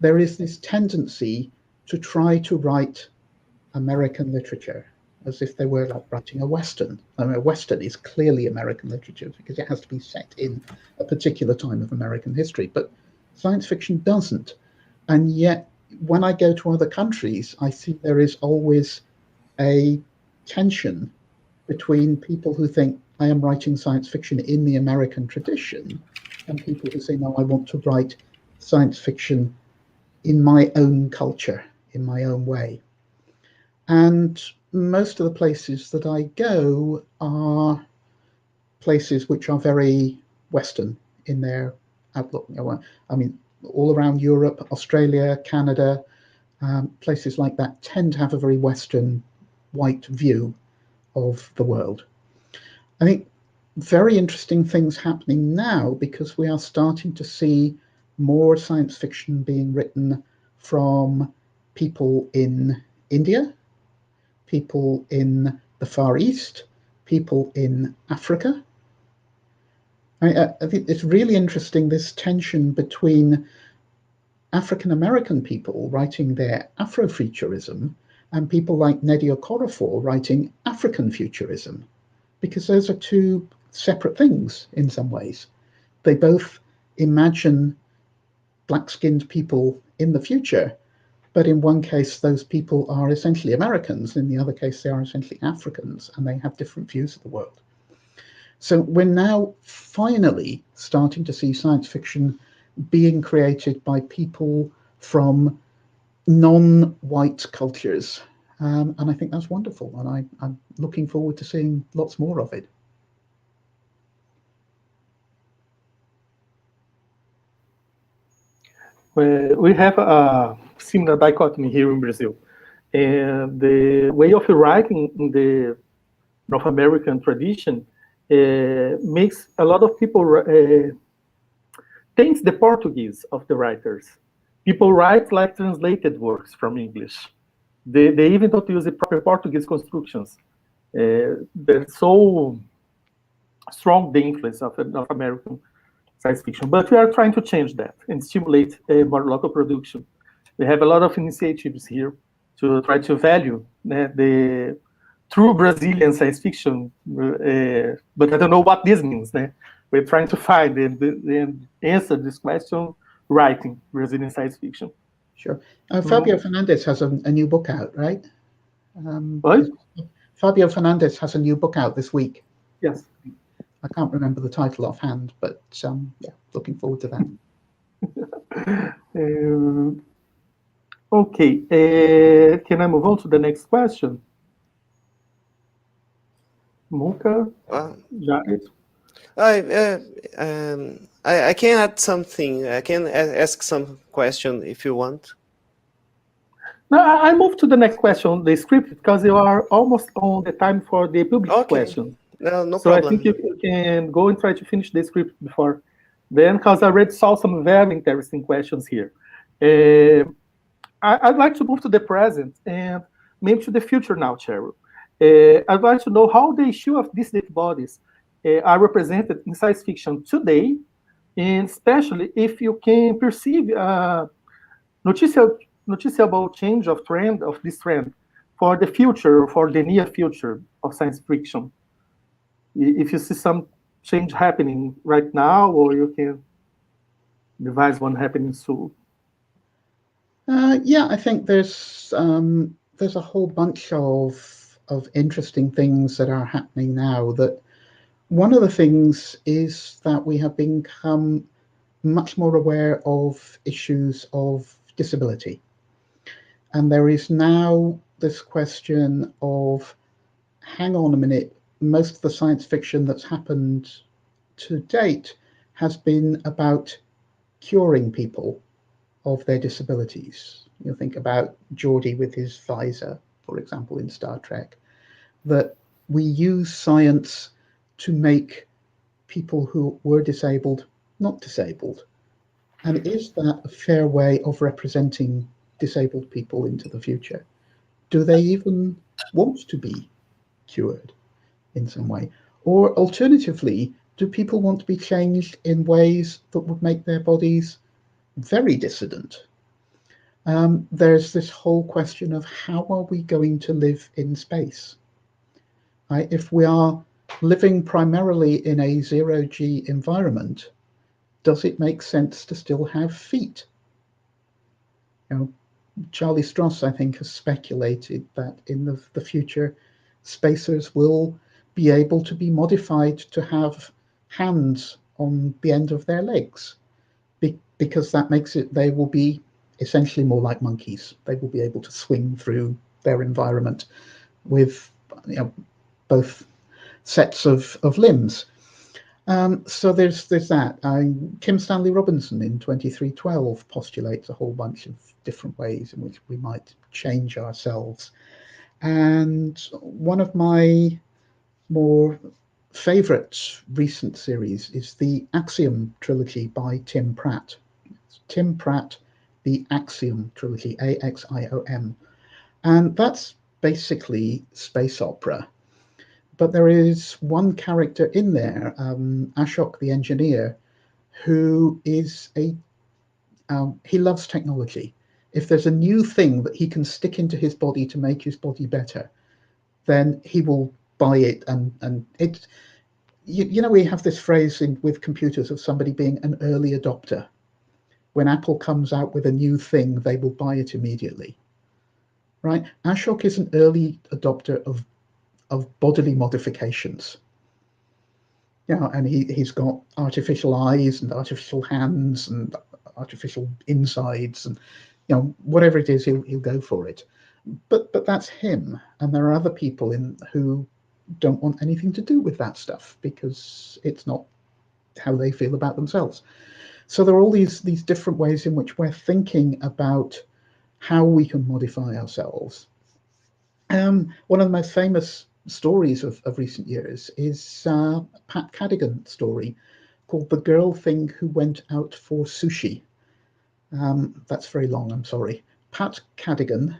there is this tendency to try to write American literature as if they were like writing a Western. I mean, a Western is clearly American literature because it has to be set in a particular time of American history, but science fiction doesn't. And yet, when I go to other countries, I see there is always a tension between people who think I am writing science fiction in the American tradition and people who say, no, I want to write science fiction in my own culture, in my own way. And most of the places that I go are places which are very Western in their outlook. I mean, all around Europe, Australia, Canada, places like that tend to have a very Western white view of the world. I think very interesting things happening now because we are starting to see more science fiction being written from people in India, people in the Far East, people in Africa. I think it's really interesting, this tension between African American people writing their Afrofuturism and people like Nnedi Okorafor writing African futurism, because those are two separate things in some ways. They both imagine black-skinned people in the future, but in one case those people are essentially Americans, in the other case they are essentially Africans, and they have different views of the world. So we're now finally starting to see science fiction being created by people from non-white cultures. And I think that's wonderful. And I'm looking forward to seeing lots more of it. We have a similar dichotomy here in Brazil. And the way of writing in the North American tradition makes a lot of people taints the Portuguese of the writers. People write like translated works from English. They even don't use the proper Portuguese constructions. They're so strong, the influence of North American science fiction. But we are trying to change that and stimulate more local production. We have a lot of initiatives here to try to value the true Brazilian science fiction, but I don't know what this means. We're trying to find and answer this question, writing Brazilian science fiction. Sure. Fabio Fernandes has a new book out, right? What? Fabio Fernandes has a new book out this week. Yes. I can't remember the title offhand, but yeah, looking forward to that. Okay, can I move on to the next question? Muca, Jared? I can add something. I can ask some question if you want. No, I move to the next question, the script, because you are almost on the time for the public question. No so problem. I think you can go and try to finish the script before then, because I already saw some very interesting questions here. I'd like to move to the present and maybe to the future now, Cheryl. I'd like to know how the issue of dissident bodies are represented in science fiction today, and especially if you can perceive noticeable change of this trend for the future, for the near future of science fiction. If you see some change happening right now, or you can devise one happening soon. Yeah, I think there's a whole bunch of interesting things that are happening now. That one of the things is that we have become much more aware of issues of disability. And there is now this question of, hang on a minute, most of the science fiction that's happened to date has been about curing people of their disabilities. You think about Geordi with his visor, for example, in Star Trek, that we use science to make people who were disabled not disabled. And is that a fair way of representing disabled people into the future? Do they even want to be cured in some way? Or alternatively, do people want to be changed in ways that would make their bodies very dissident? There's this whole question of, how are we going to live in space? Right? If we are living primarily in a zero-G environment, does it make sense to still have feet? You know, Charlie Stross, I think, has speculated that in the future, spacers will be able to be modified to have hands on the end of their legs, because that makes it, they will be essentially more like monkeys. They will be able to swing through their environment with, you know, both sets of limbs. So there's that. Kim Stanley Robinson in 2312 postulates a whole bunch of different ways in which we might change ourselves. And one of my more favorite recent series is the Axiom trilogy by Tim Pratt. Tim Pratt, the Axiom trilogy, AXIOM. And that's basically space opera. But there is one character in there, Ashok the engineer, who is he loves technology. If there's a new thing that he can stick into his body to make his body better, then he will buy it. And it, you know, we have this phrase with computers of somebody being an early adopter. When Apple comes out with a new thing, they will buy it immediately, right? Ashok is an early adopter of bodily modifications. Yeah, and he's got artificial eyes and artificial hands and artificial insides, and you know, whatever it is, he'll go for it. But that's him, and there are other people who don't want anything to do with that stuff because it's not how they feel about themselves. So there are all these different ways in which we're thinking about how we can modify ourselves. One of the most famous stories of recent years is Pat Cadigan story called The Girl Thing Who Went Out for Sushi. That's very long, I'm sorry. Pat Cadigan,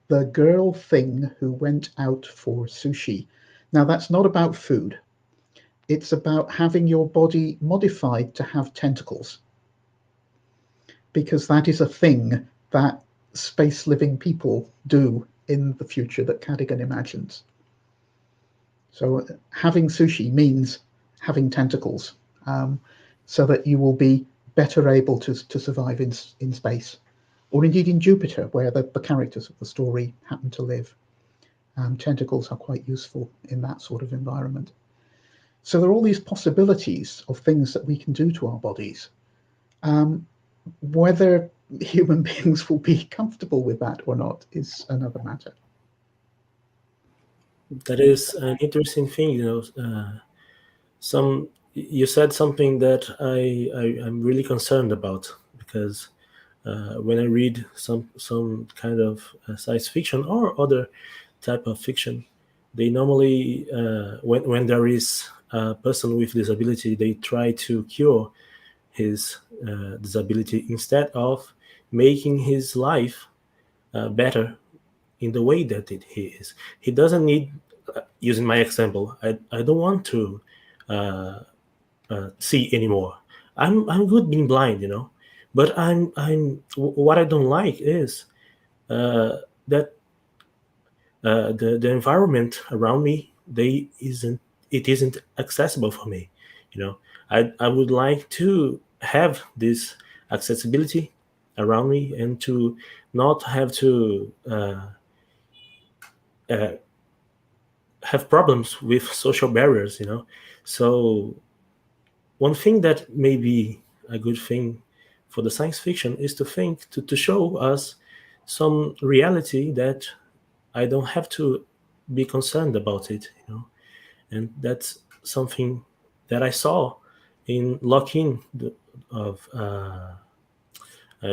The Girl Thing Who Went Out for Sushi. Now, that's not about food. It's about having your body modified to have tentacles, because that is a thing that space-living people do in the future that Cadigan imagines. So having sushi means having tentacles, so that you will be better able to survive in space, or indeed in Jupiter, where the characters of the story happen to live. Tentacles are quite useful in that sort of environment. So there are all these possibilities of things that we can do to our bodies. Whether human beings will be comfortable with that or not is another matter. That is an interesting thing, you said something that I'm really concerned about, because when I read some kind of science fiction or other type of fiction, they normally, when there is a person with disability, they try to cure his disability instead of making his life better in the way that he is. He doesn't need, using my example, I don't want to see anymore. I'm good being blind, but what I don't like is that the environment around me, it isn't accessible for me. I would like to have this accessibility around me and to not have to have problems with social barriers, So one thing that may be a good thing for the science fiction is to show us some reality that I don't have to be concerned about it, And that's something that I saw in Lock-in of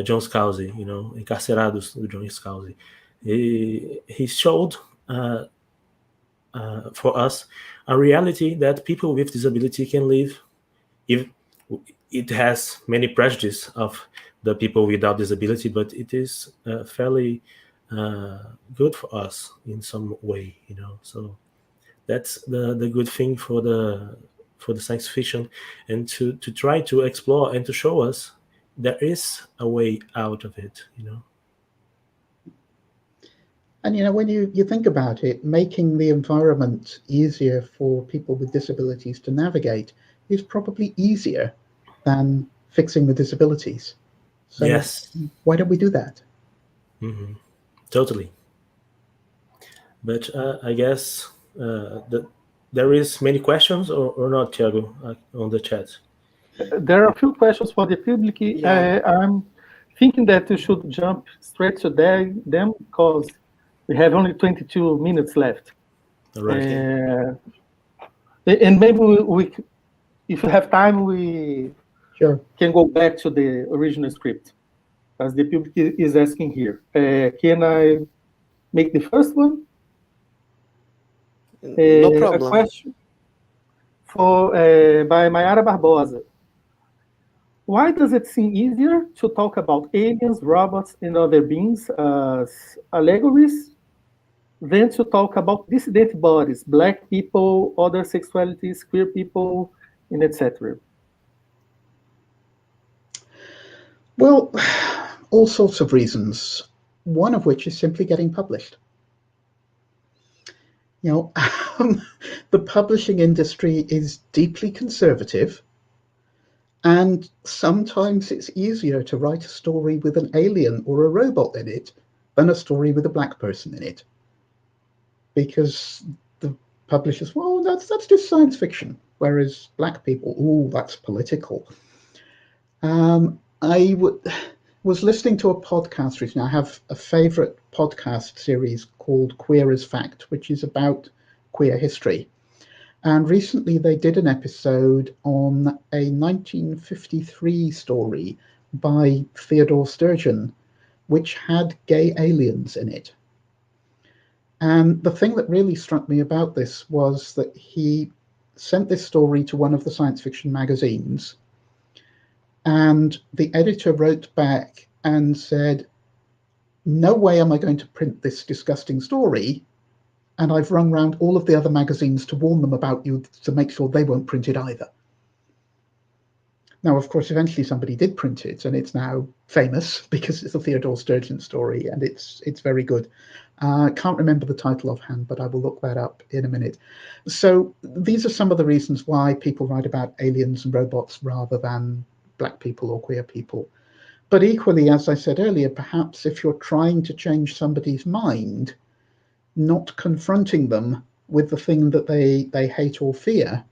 John Scalzi, Encarcerados, John Scalzi. He showed for us a reality that people with disability can live. If it has many prejudices of the people without disability, but it is fairly good for us in some way, So that's the good thing for the science fiction, and to try to explore and to show us there is a way out of it, And when you think about it, making the environment easier for people with disabilities to navigate is probably easier than fixing the disabilities. So yes, why don't we do that? Mm-hmm. Totally. But I guess that there is many questions or not, Thiago, on the chat. There are a few questions for the public. Yeah. I'm thinking that we should jump straight to them because we have only 22 minutes left. All right. And maybe we, if you have time, we can go back to the original script, as the public is asking here. Can I make the first one? No problem. A question by Mayara Barbosa. Why does it seem easier to talk about aliens, robots, and other beings as allegories than to talk about dissident bodies, Black people, other sexualities, queer people, and etc.? Well, all sorts of reasons, one of which is simply getting published. The publishing industry is deeply conservative, and sometimes it's easier to write a story with an alien or a robot in it than a story with a Black person in it. Because the publishers, well, that's just science fiction, whereas Black people, oh, that's political. I was listening to a podcast recently. I have a favorite podcast series called Queer as Fact, which is about queer history. And recently they did an episode on a 1953 story by Theodore Sturgeon, which had gay aliens in it. And the thing that really struck me about this was that he sent this story to one of the science fiction magazines, and the editor wrote back and said, no way am I going to print this disgusting story, and I've rung round all of the other magazines to warn them about you to make sure they won't print it either. Now, of course, eventually somebody did print it, and it's now famous because it's a Theodore Sturgeon story, and it's very good. I can't remember the title offhand, but I will look that up in a minute. So these are some of the reasons why people write about aliens and robots rather than Black people or queer people. But equally, as I said earlier, perhaps if you're trying to change somebody's mind, not confronting them with the thing that they hate or fear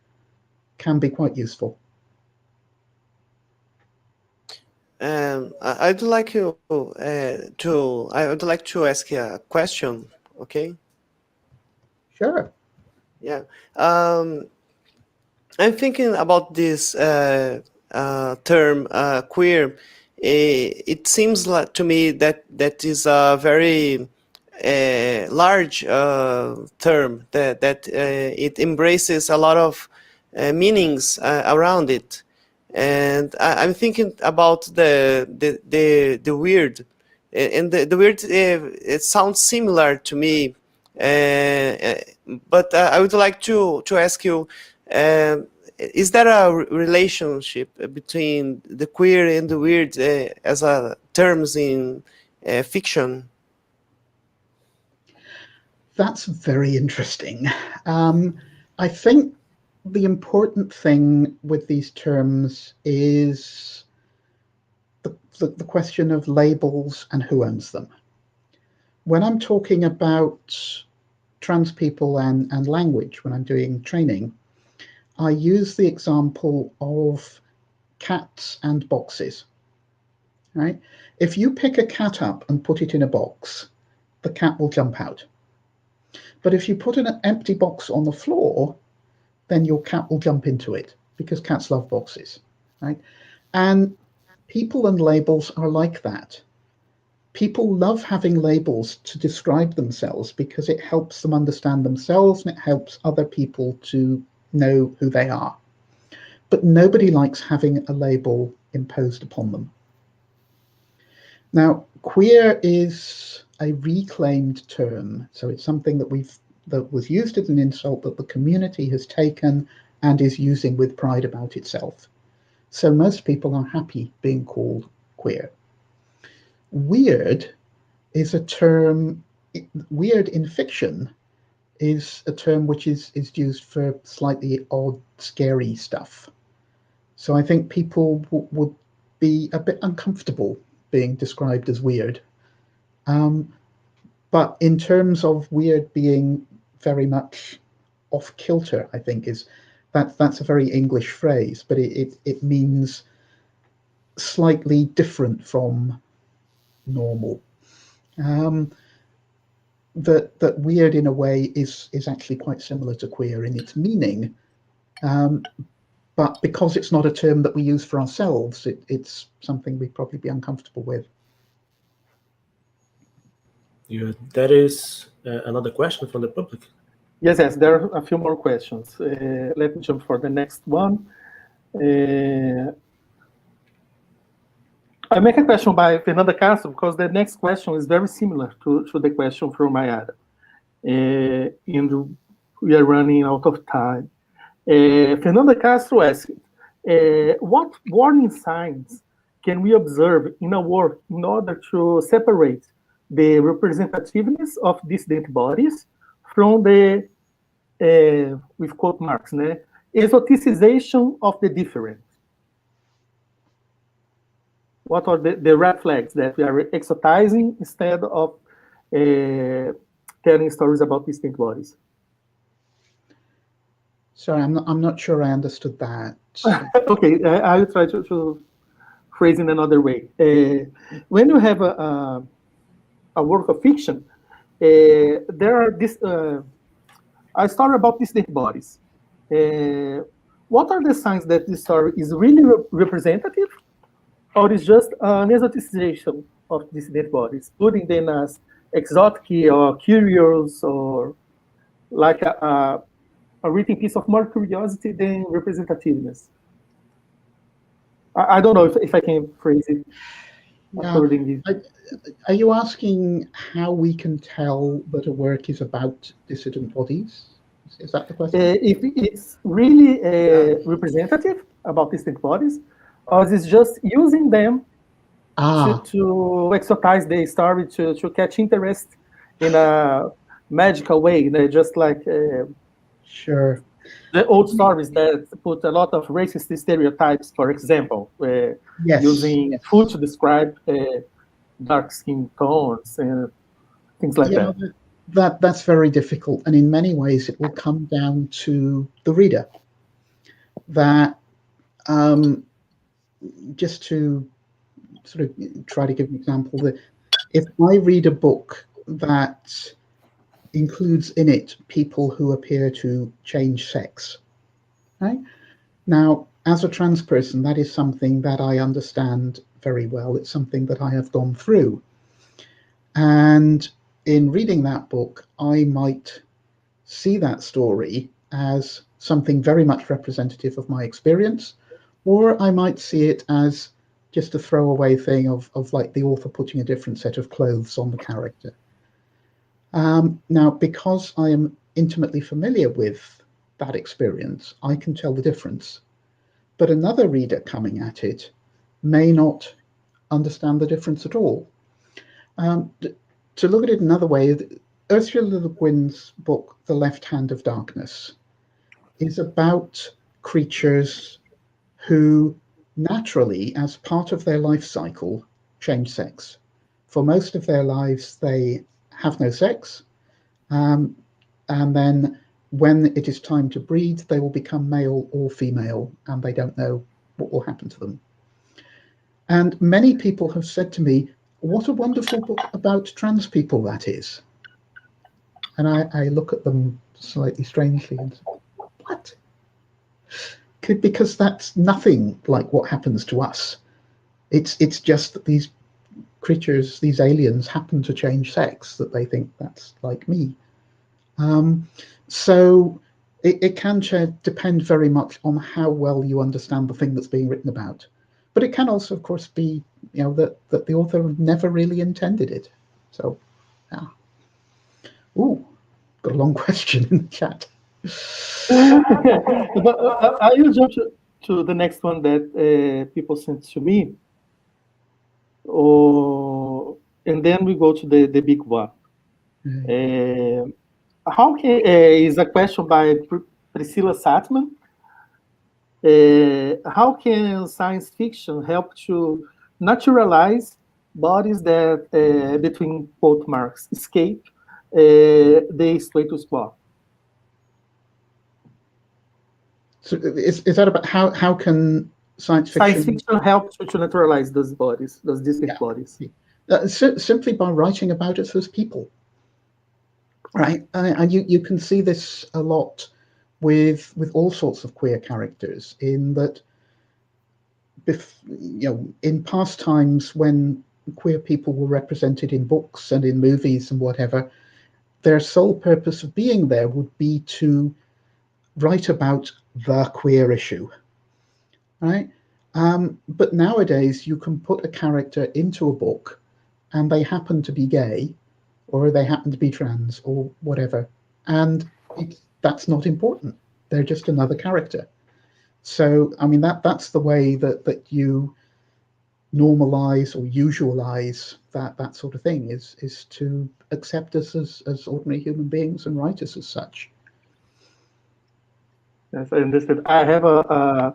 can be quite useful. I'd like you I would like to ask you a question. Okay. Sure. Yeah. I'm thinking about this term queer. It seems like to me that is a very large term that it embraces a lot of meanings around it. And I'm thinking about the weird, and the weird. It sounds similar to me, but I would like to ask you: is there a relationship between the queer and the weird as terms in fiction? That's very interesting. I think the important thing with these terms is the question of labels and who owns them. When I'm talking about trans people and language, when I'm doing training, I use the example of cats and boxes, right? If you pick a cat up and put it in a box, the cat will jump out. But if you put an empty box on the floor, then your cat will jump into it, because cats love boxes, right? And people and labels are like that. People love having labels to describe themselves because it helps them understand themselves and it helps other people to know who they are. But nobody likes having a label imposed upon them. Now, queer is a reclaimed term, so it's something that was used as an insult that the community has taken and is using with pride about itself. So most people are happy being called queer. Weird is a term, weird in fiction is a term which is used for slightly odd, scary stuff. So I think people would be a bit uncomfortable being described as weird. But in terms of weird being very much off kilter, I think that's a very English phrase, but it means slightly different from normal. That weird in a way is actually quite similar to queer in its meaning, but because it's not a term that we use for ourselves, it's something we'd probably be uncomfortable with. Yeah, that is another question from the public. Yes, there are a few more questions. Let me jump for the next one. I make a question by Fernanda Castro because the next question is very similar to the question from Mayada. And we are running out of time. Fernanda Castro asked, what warning signs can we observe in a work in order to separate the representativeness of dissident bodies from the, with quote marks, exoticization of the different? What are the red flags that we are exotizing instead of telling stories about distinct bodies? Sorry, I'm not sure I understood that. Okay, I will try to phrase in another way. When you have a work of fiction, there are a story about distinct bodies. What are the signs that this story is really representative, or is just an exoticization of dissident bodies, putting them as exotic or curious, or like a written piece of more curiosity than representativeness? I don't know if I can phrase it accordingly. Are you asking how we can tell that a work is about dissident bodies? Is that the question? If it's really representative about distinct bodies, or is it just using them to exotize the story, to catch interest in a magical way, just like sure, the old stories that put a lot of racist stereotypes, for example, using food to describe dark skin tones and things like that. That's very difficult, and in many ways it will come down to the reader. that just to sort of try to give an example, that if I read a book that includes in it people who appear to change sex, right? Now, as a trans person, that is something that I understand very well. It's something that I have gone through. And in reading that book, I might see that story as something very much representative of my experience, or I might see it as just a throwaway thing of like the author putting a different set of clothes on the character. Now, because I am intimately familiar with that experience, I can tell the difference. But another reader coming at it may not understand the difference at all. To look at it another way, Ursula Le Guin's book, The Left Hand of Darkness, is about creatures who naturally, as part of their life cycle, change sex. For most of their lives, they have no sex, and then when it is time to breed, they will become male or female, and they don't know what will happen to them. And many people have said to me, what a wonderful book about trans people that is. And I look at them slightly strangely and say, what? Because that's nothing like what happens to us. It's just that these creatures, these aliens, happen to change sex, that they think that's like me. So it can depend very much on how well you understand the thing that's being written about. But it can also, of course, be, you know, that the author never really intended it. So, yeah. Ooh, got a long question in the chat. But I will jump to the next one that people sent to me. And then we go to the big one. How can is a question by Priscilla Satman. How can science fiction help to naturalize bodies that, between quote marks, escape the status quo? So is that about how can science fiction help to naturalize those bodies, those distinct bodies? Simply by writing about us as people, right? And you can see this a lot with all sorts of queer characters, in that, you know, in past times when queer people were represented in books and in movies and whatever, their sole purpose of being there would be to write about the queer issue, right? But nowadays you can put a character into a book and they happen to be gay, or they happen to be trans, or whatever, and that's not important. They're just another character. So, I mean, that's the way that you normalize or usualize that sort of thing, is to accept us as ordinary human beings and write us as such. Yes, I understand. I have a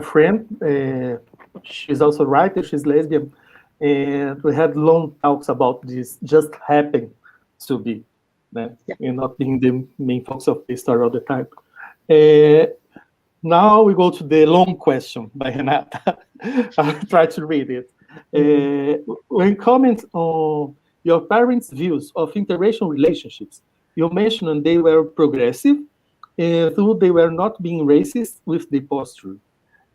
friend. She's also a writer. She's lesbian, and we had long talks about this. Just happen to be, and not being the main focus of the story all the time. Now we go to the long question by Renata. I'll try to read it. When comment on your parents' views of interracial relationships, you mentioned they were progressive, though they were not being racist with the posture.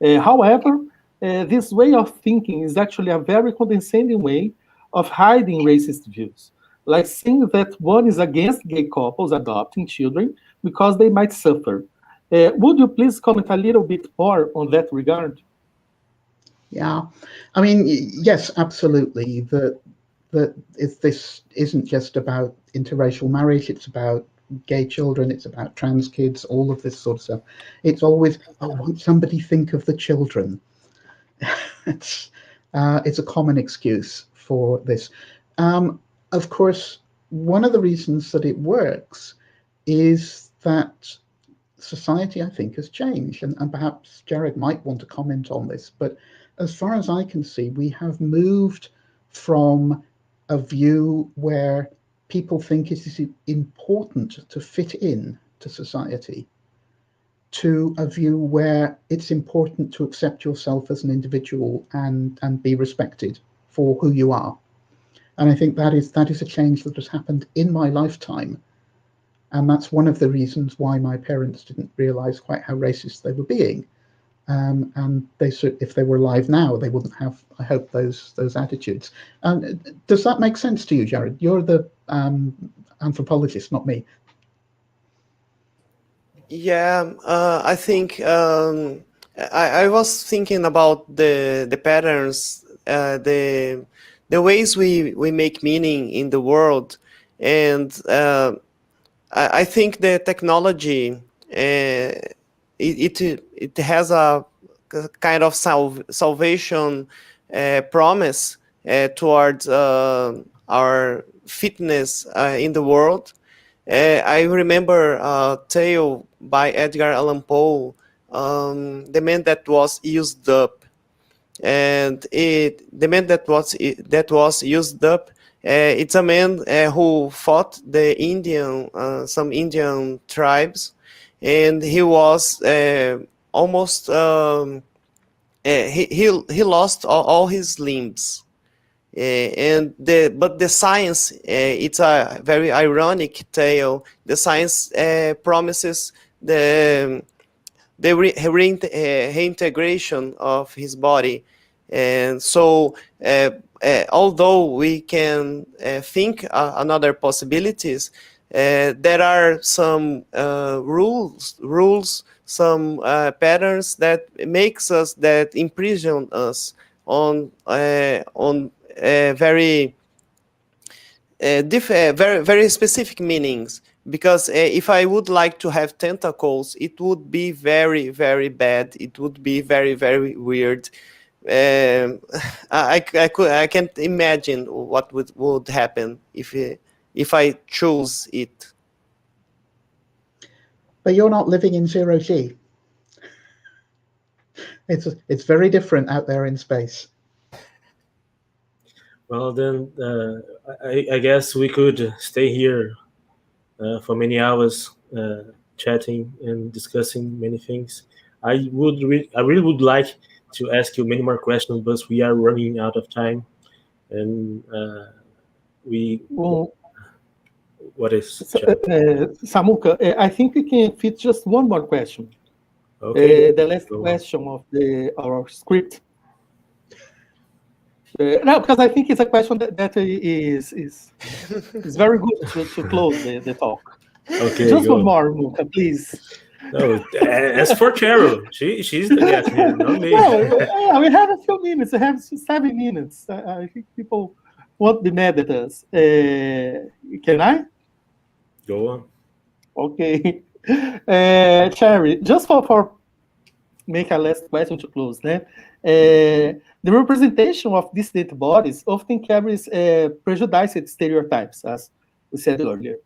However, this way of thinking is actually a very condescending way of hiding racist views, like saying that one is against gay couples adopting children because they might suffer. Would you please comment a little bit more on that regard? Yeah, I mean, yes, absolutely. That this isn't just about interracial marriage. It's about gay children. It's about trans kids. All of this sort of stuff. It's always, oh, won't somebody think of the children? It's a common excuse for this. Of course, one of the reasons that it works is that society, I think, has changed, and perhaps Jared might want to comment on this, but as far as I can see, we have moved from a view where people think it is important to fit in to society to a view where it's important to accept yourself as an individual and be respected for who you are. And I think that is a change that has happened in my lifetime. And that's one of the reasons why my parents didn't realize quite how racist they were being. And if they were alive now, they wouldn't have, I hope, those attitudes. Does that make sense to you, Jared? You're the anthropologist, not me. Yeah, I think I was thinking about the patterns, the ways we make meaning in the world, and I think the technology it has a kind of salvation promise towards our fitness in the world. I remember a tale by Edgar Allan Poe, The Man That Was Used Up, and the man that was used up. It's a man who fought some Indian tribes, and he was almost he lost all his limbs. But the science, it's a very ironic tale. The science promises the reintegration of his body, and so although we can think another possibilities, there are some rules, some patterns that imprison us on very very specific meanings. Because if I would like to have tentacles, it would be very, very bad. It would be very, very weird. I can't imagine what would happen if I choose it. But you're not living in zero G. It's very different out there in space. Well, then I guess we could stay here for many hours, chatting and discussing many things. I really would like to ask you many more questions, but we are running out of time, and what is Samuka? I think we can fit just one more question. Okay. The last question of our script. No, because I think it's a question that is very good to close the talk. Okay, just one more, Muca, please. No, as for Cheryl, she's the guest here, not me. No, we have a few minutes. We have 7 minutes. I think people won't be mad at us. Can I? Go on. Okay. Cherry, just for make a last question to close, the representation of dissident bodies often carries prejudiced stereotypes, as we said earlier.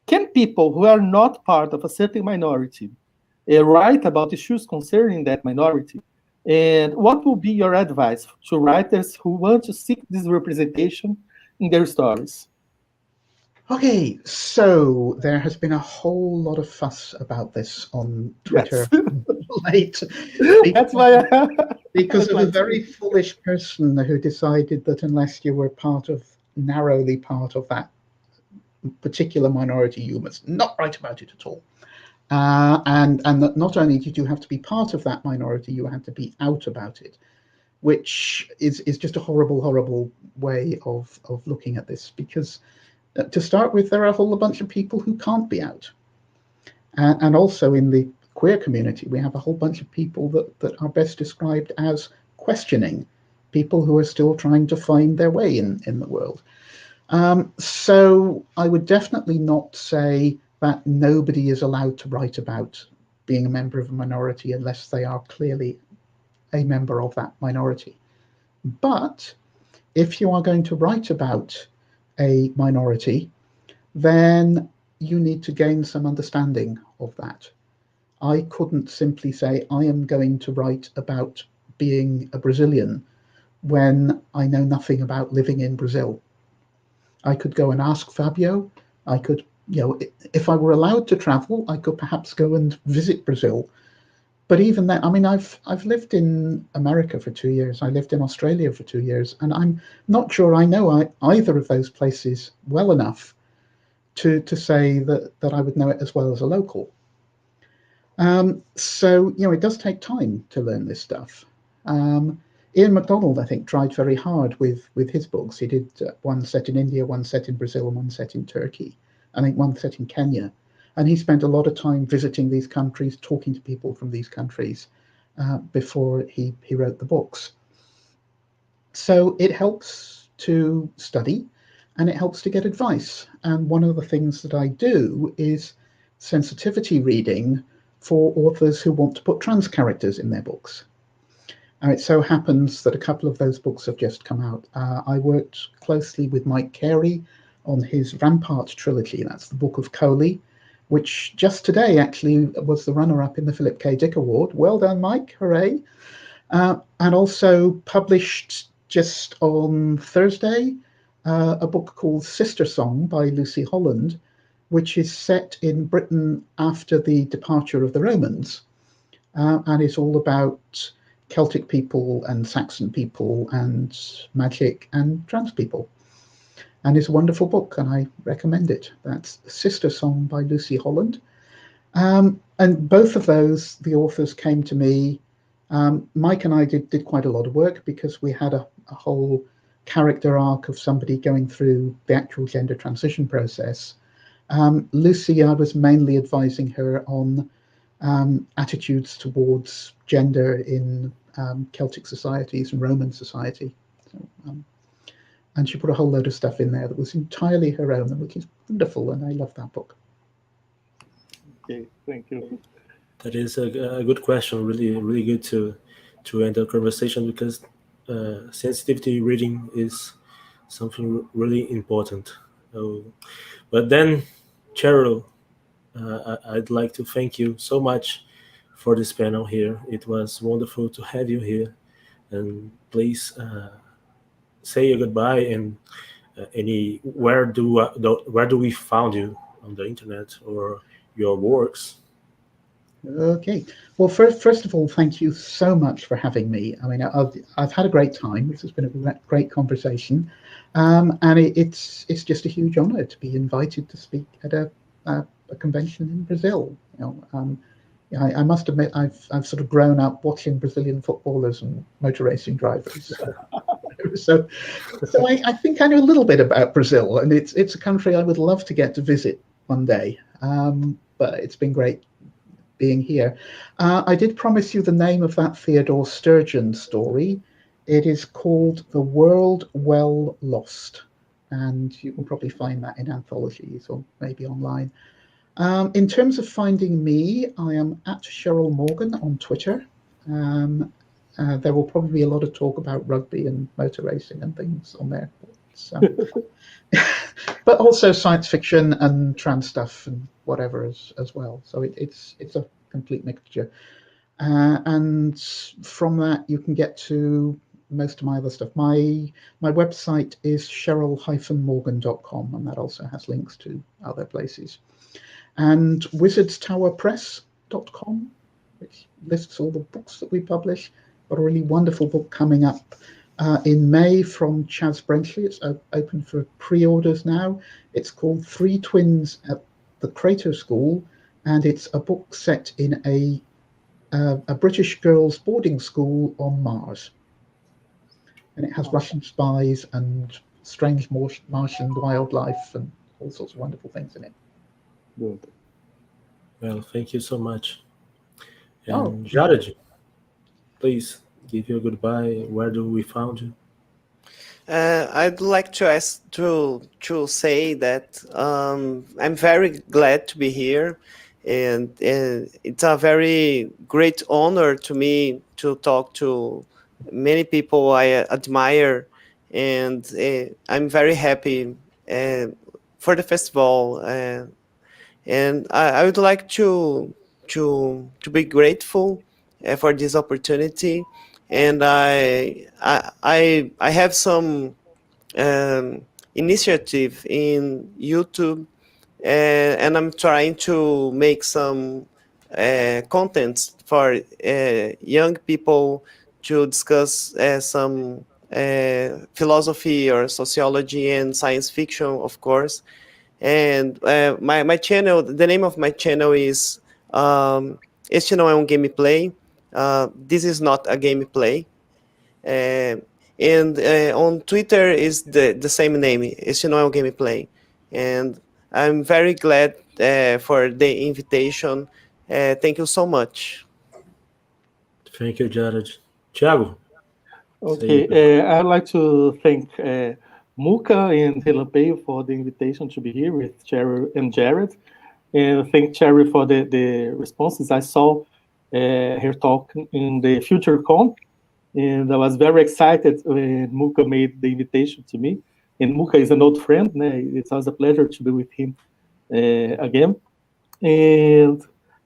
Can people who are not part of a certain minority write about issues concerning that minority? And what will be your advice to writers who want to seek this representation in their stories? Okay, so there has been a whole lot of fuss about this on Twitter late. That's why because of a very foolish person who decided that unless you were narrowly part of that particular minority, you must not write about it at all. And that not only did you have to be part of that minority, you had to be out about it, which is just a horrible, horrible way of looking at this. Because to start with, there are a whole bunch of people who can't be out. And also in the queer community, we have a whole bunch of people that are best described as questioning, people who are still trying to find their way in the world. So I would definitely not say that nobody is allowed to write about being a member of a minority unless they are clearly a member of that minority. But if you are going to write about a minority, then you need to gain some understanding of that. I couldn't simply say, I am going to write about being a Brazilian when I know nothing about living in Brazil. I could go and ask Fabio. I could if I were allowed to travel, I could perhaps go and visit Brazil. But even then, I mean, I've lived in America for 2 years. I lived in Australia for 2 years, and I'm not sure I know either of those places well enough to say that I would know it as well as a local. So it does take time to learn this stuff. Ian MacDonald, I think, tried very hard with his books. He did one set in India, one set in Brazil, and one set in Turkey. I think one set in Kenya. And he spent a lot of time visiting these countries, talking to people from these countries before he wrote the books. So it helps to study and it helps to get advice. And one of the things that I do is sensitivity reading for authors who want to put trans characters in their books. And it so happens that a couple of those books have just come out. I worked closely with Mike Carey on his Rampart trilogy. That's the Book of Coley, which just today actually was the runner-up in the Philip K. Dick Award. Well done, Mike, hooray. And also published just on Thursday, a book called Sister Song by Lucy Holland, which is set in Britain after the departure of the Romans, and is all about Celtic people and Saxon people and magic and trans people. And it's a wonderful book, and I recommend it. That's Sister Song by Lucy Holland. And both of those, the authors came to me. Mike and I did quite a lot of work because we had a whole character arc of somebody going through the actual gender transition process. Lucy, I was mainly advising her on attitudes towards gender in Celtic societies and Roman society. So, and she put a whole load of stuff in there that was entirely her own, which is wonderful, and I love that book. Okay, thank you. That is a good question. Really, really good to end the conversation, because sensitivity reading is something really important. But then, Cheryl, I'd like to thank you so much for this panel here. It was wonderful to have you here, and please say your goodbye and where do we find you on the internet or your works? Okay. Well, first of all, thank you so much for having me. I mean, I've had a great time. This has been a great conversation, and it's just a huge honor to be invited to speak at a convention in Brazil. I must admit, I've sort of grown up watching Brazilian footballers and motor racing drivers. So I think I know a little bit about Brazil, and it's a country I would love to get to visit one day. But it's been great being here. I did promise you the name of that Theodore Sturgeon story. It is called The World Well Lost, and you can probably find that in anthologies or maybe online. In terms of finding me, I am at Cheryl Morgan on Twitter. There will probably be a lot of talk about rugby and motor racing and things on there. So, but also science fiction and trans stuff and whatever as well. So it's a complete mixture. And from that, you can get to most of my other stuff. My website is cheryl-morgan.com, and that also has links to other places. And wizardstowerpress.com, which lists all the books that we publish. Got a really wonderful book coming up in May from Chaz Brenchley. It's open for pre-orders now. It's called Three Twins at the Crater School, and it's a book set in a British girls' boarding school on Mars. And it has Russian spies and strange Martian wildlife and all sorts of wonderful things in it. Good. Well, thank you so much. And Jared, please give your goodbye. Where do we find you? I'd like to say that I'm very glad to be here, and it's a very great honor to me to talk to many people I admire, and I'm very happy for the festival, and I would like to be grateful for this opportunity. And I have some initiative in YouTube and I'm trying to make some contents for young people to discuss some philosophy or sociology and science fiction, of course. And my channel, the name of my channel is Este Não É Um Gameplay. This is not a gameplay. And on Twitter is the same name, Este Não É Um Gameplay. And I'm very glad for the invitation. Thank you so much. Thank you, Jared. Thiago? Okay, I'd like to thank Muca and Relapeo for the invitation to be here with Cheryl and Jared. And thank Cheryl for the responses. I saw her talk in the FutureCon, and I was very excited when Muca made the invitation to me. And Muca is an old friend. It was a pleasure to be with him again. And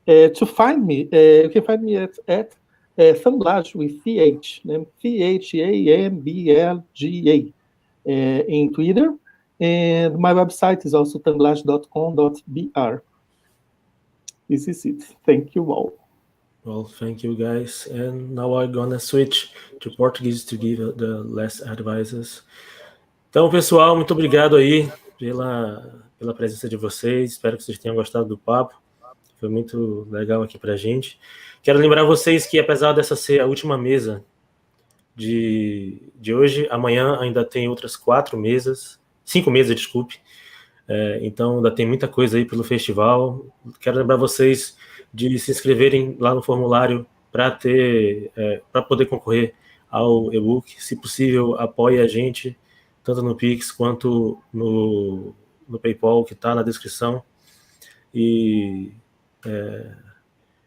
to find me, you can find me at Thamblage with TH, THAMBLGA in Twitter. And my website is also thamblage.com.br. This is it. Thank you all. Well, thank you, guys. And now I'm gonna switch to Portuguese to give the last advices. Então, pessoal, muito obrigado aí pela presença de vocês. Espero que vocês tenham gostado do papo. Foi muito legal aqui pra gente. Quero lembrar vocês que, apesar dessa ser a última mesa de hoje, amanhã ainda tem outras 5 mesas, desculpe. Então, ainda tem muita coisa aí pelo festival. Quero lembrar vocês de se inscreverem lá no formulário para poder concorrer ao e-book. Se possível, apoie a gente, tanto no Pix quanto no PayPal, que está na descrição. E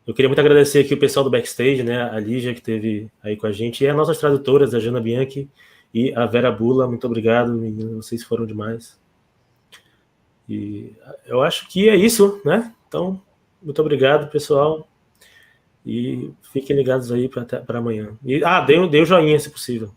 eu queria muito agradecer aqui o pessoal do backstage, né, a Lígia, que esteve aí com a gente, e as nossas tradutoras, a Jana Bianchi e a Vera Bula. Muito obrigado, meninas, vocês foram demais. E eu acho que é isso, né? Então, muito obrigado, pessoal. E fiquem ligados aí para amanhã. E dê um joinha, se possível.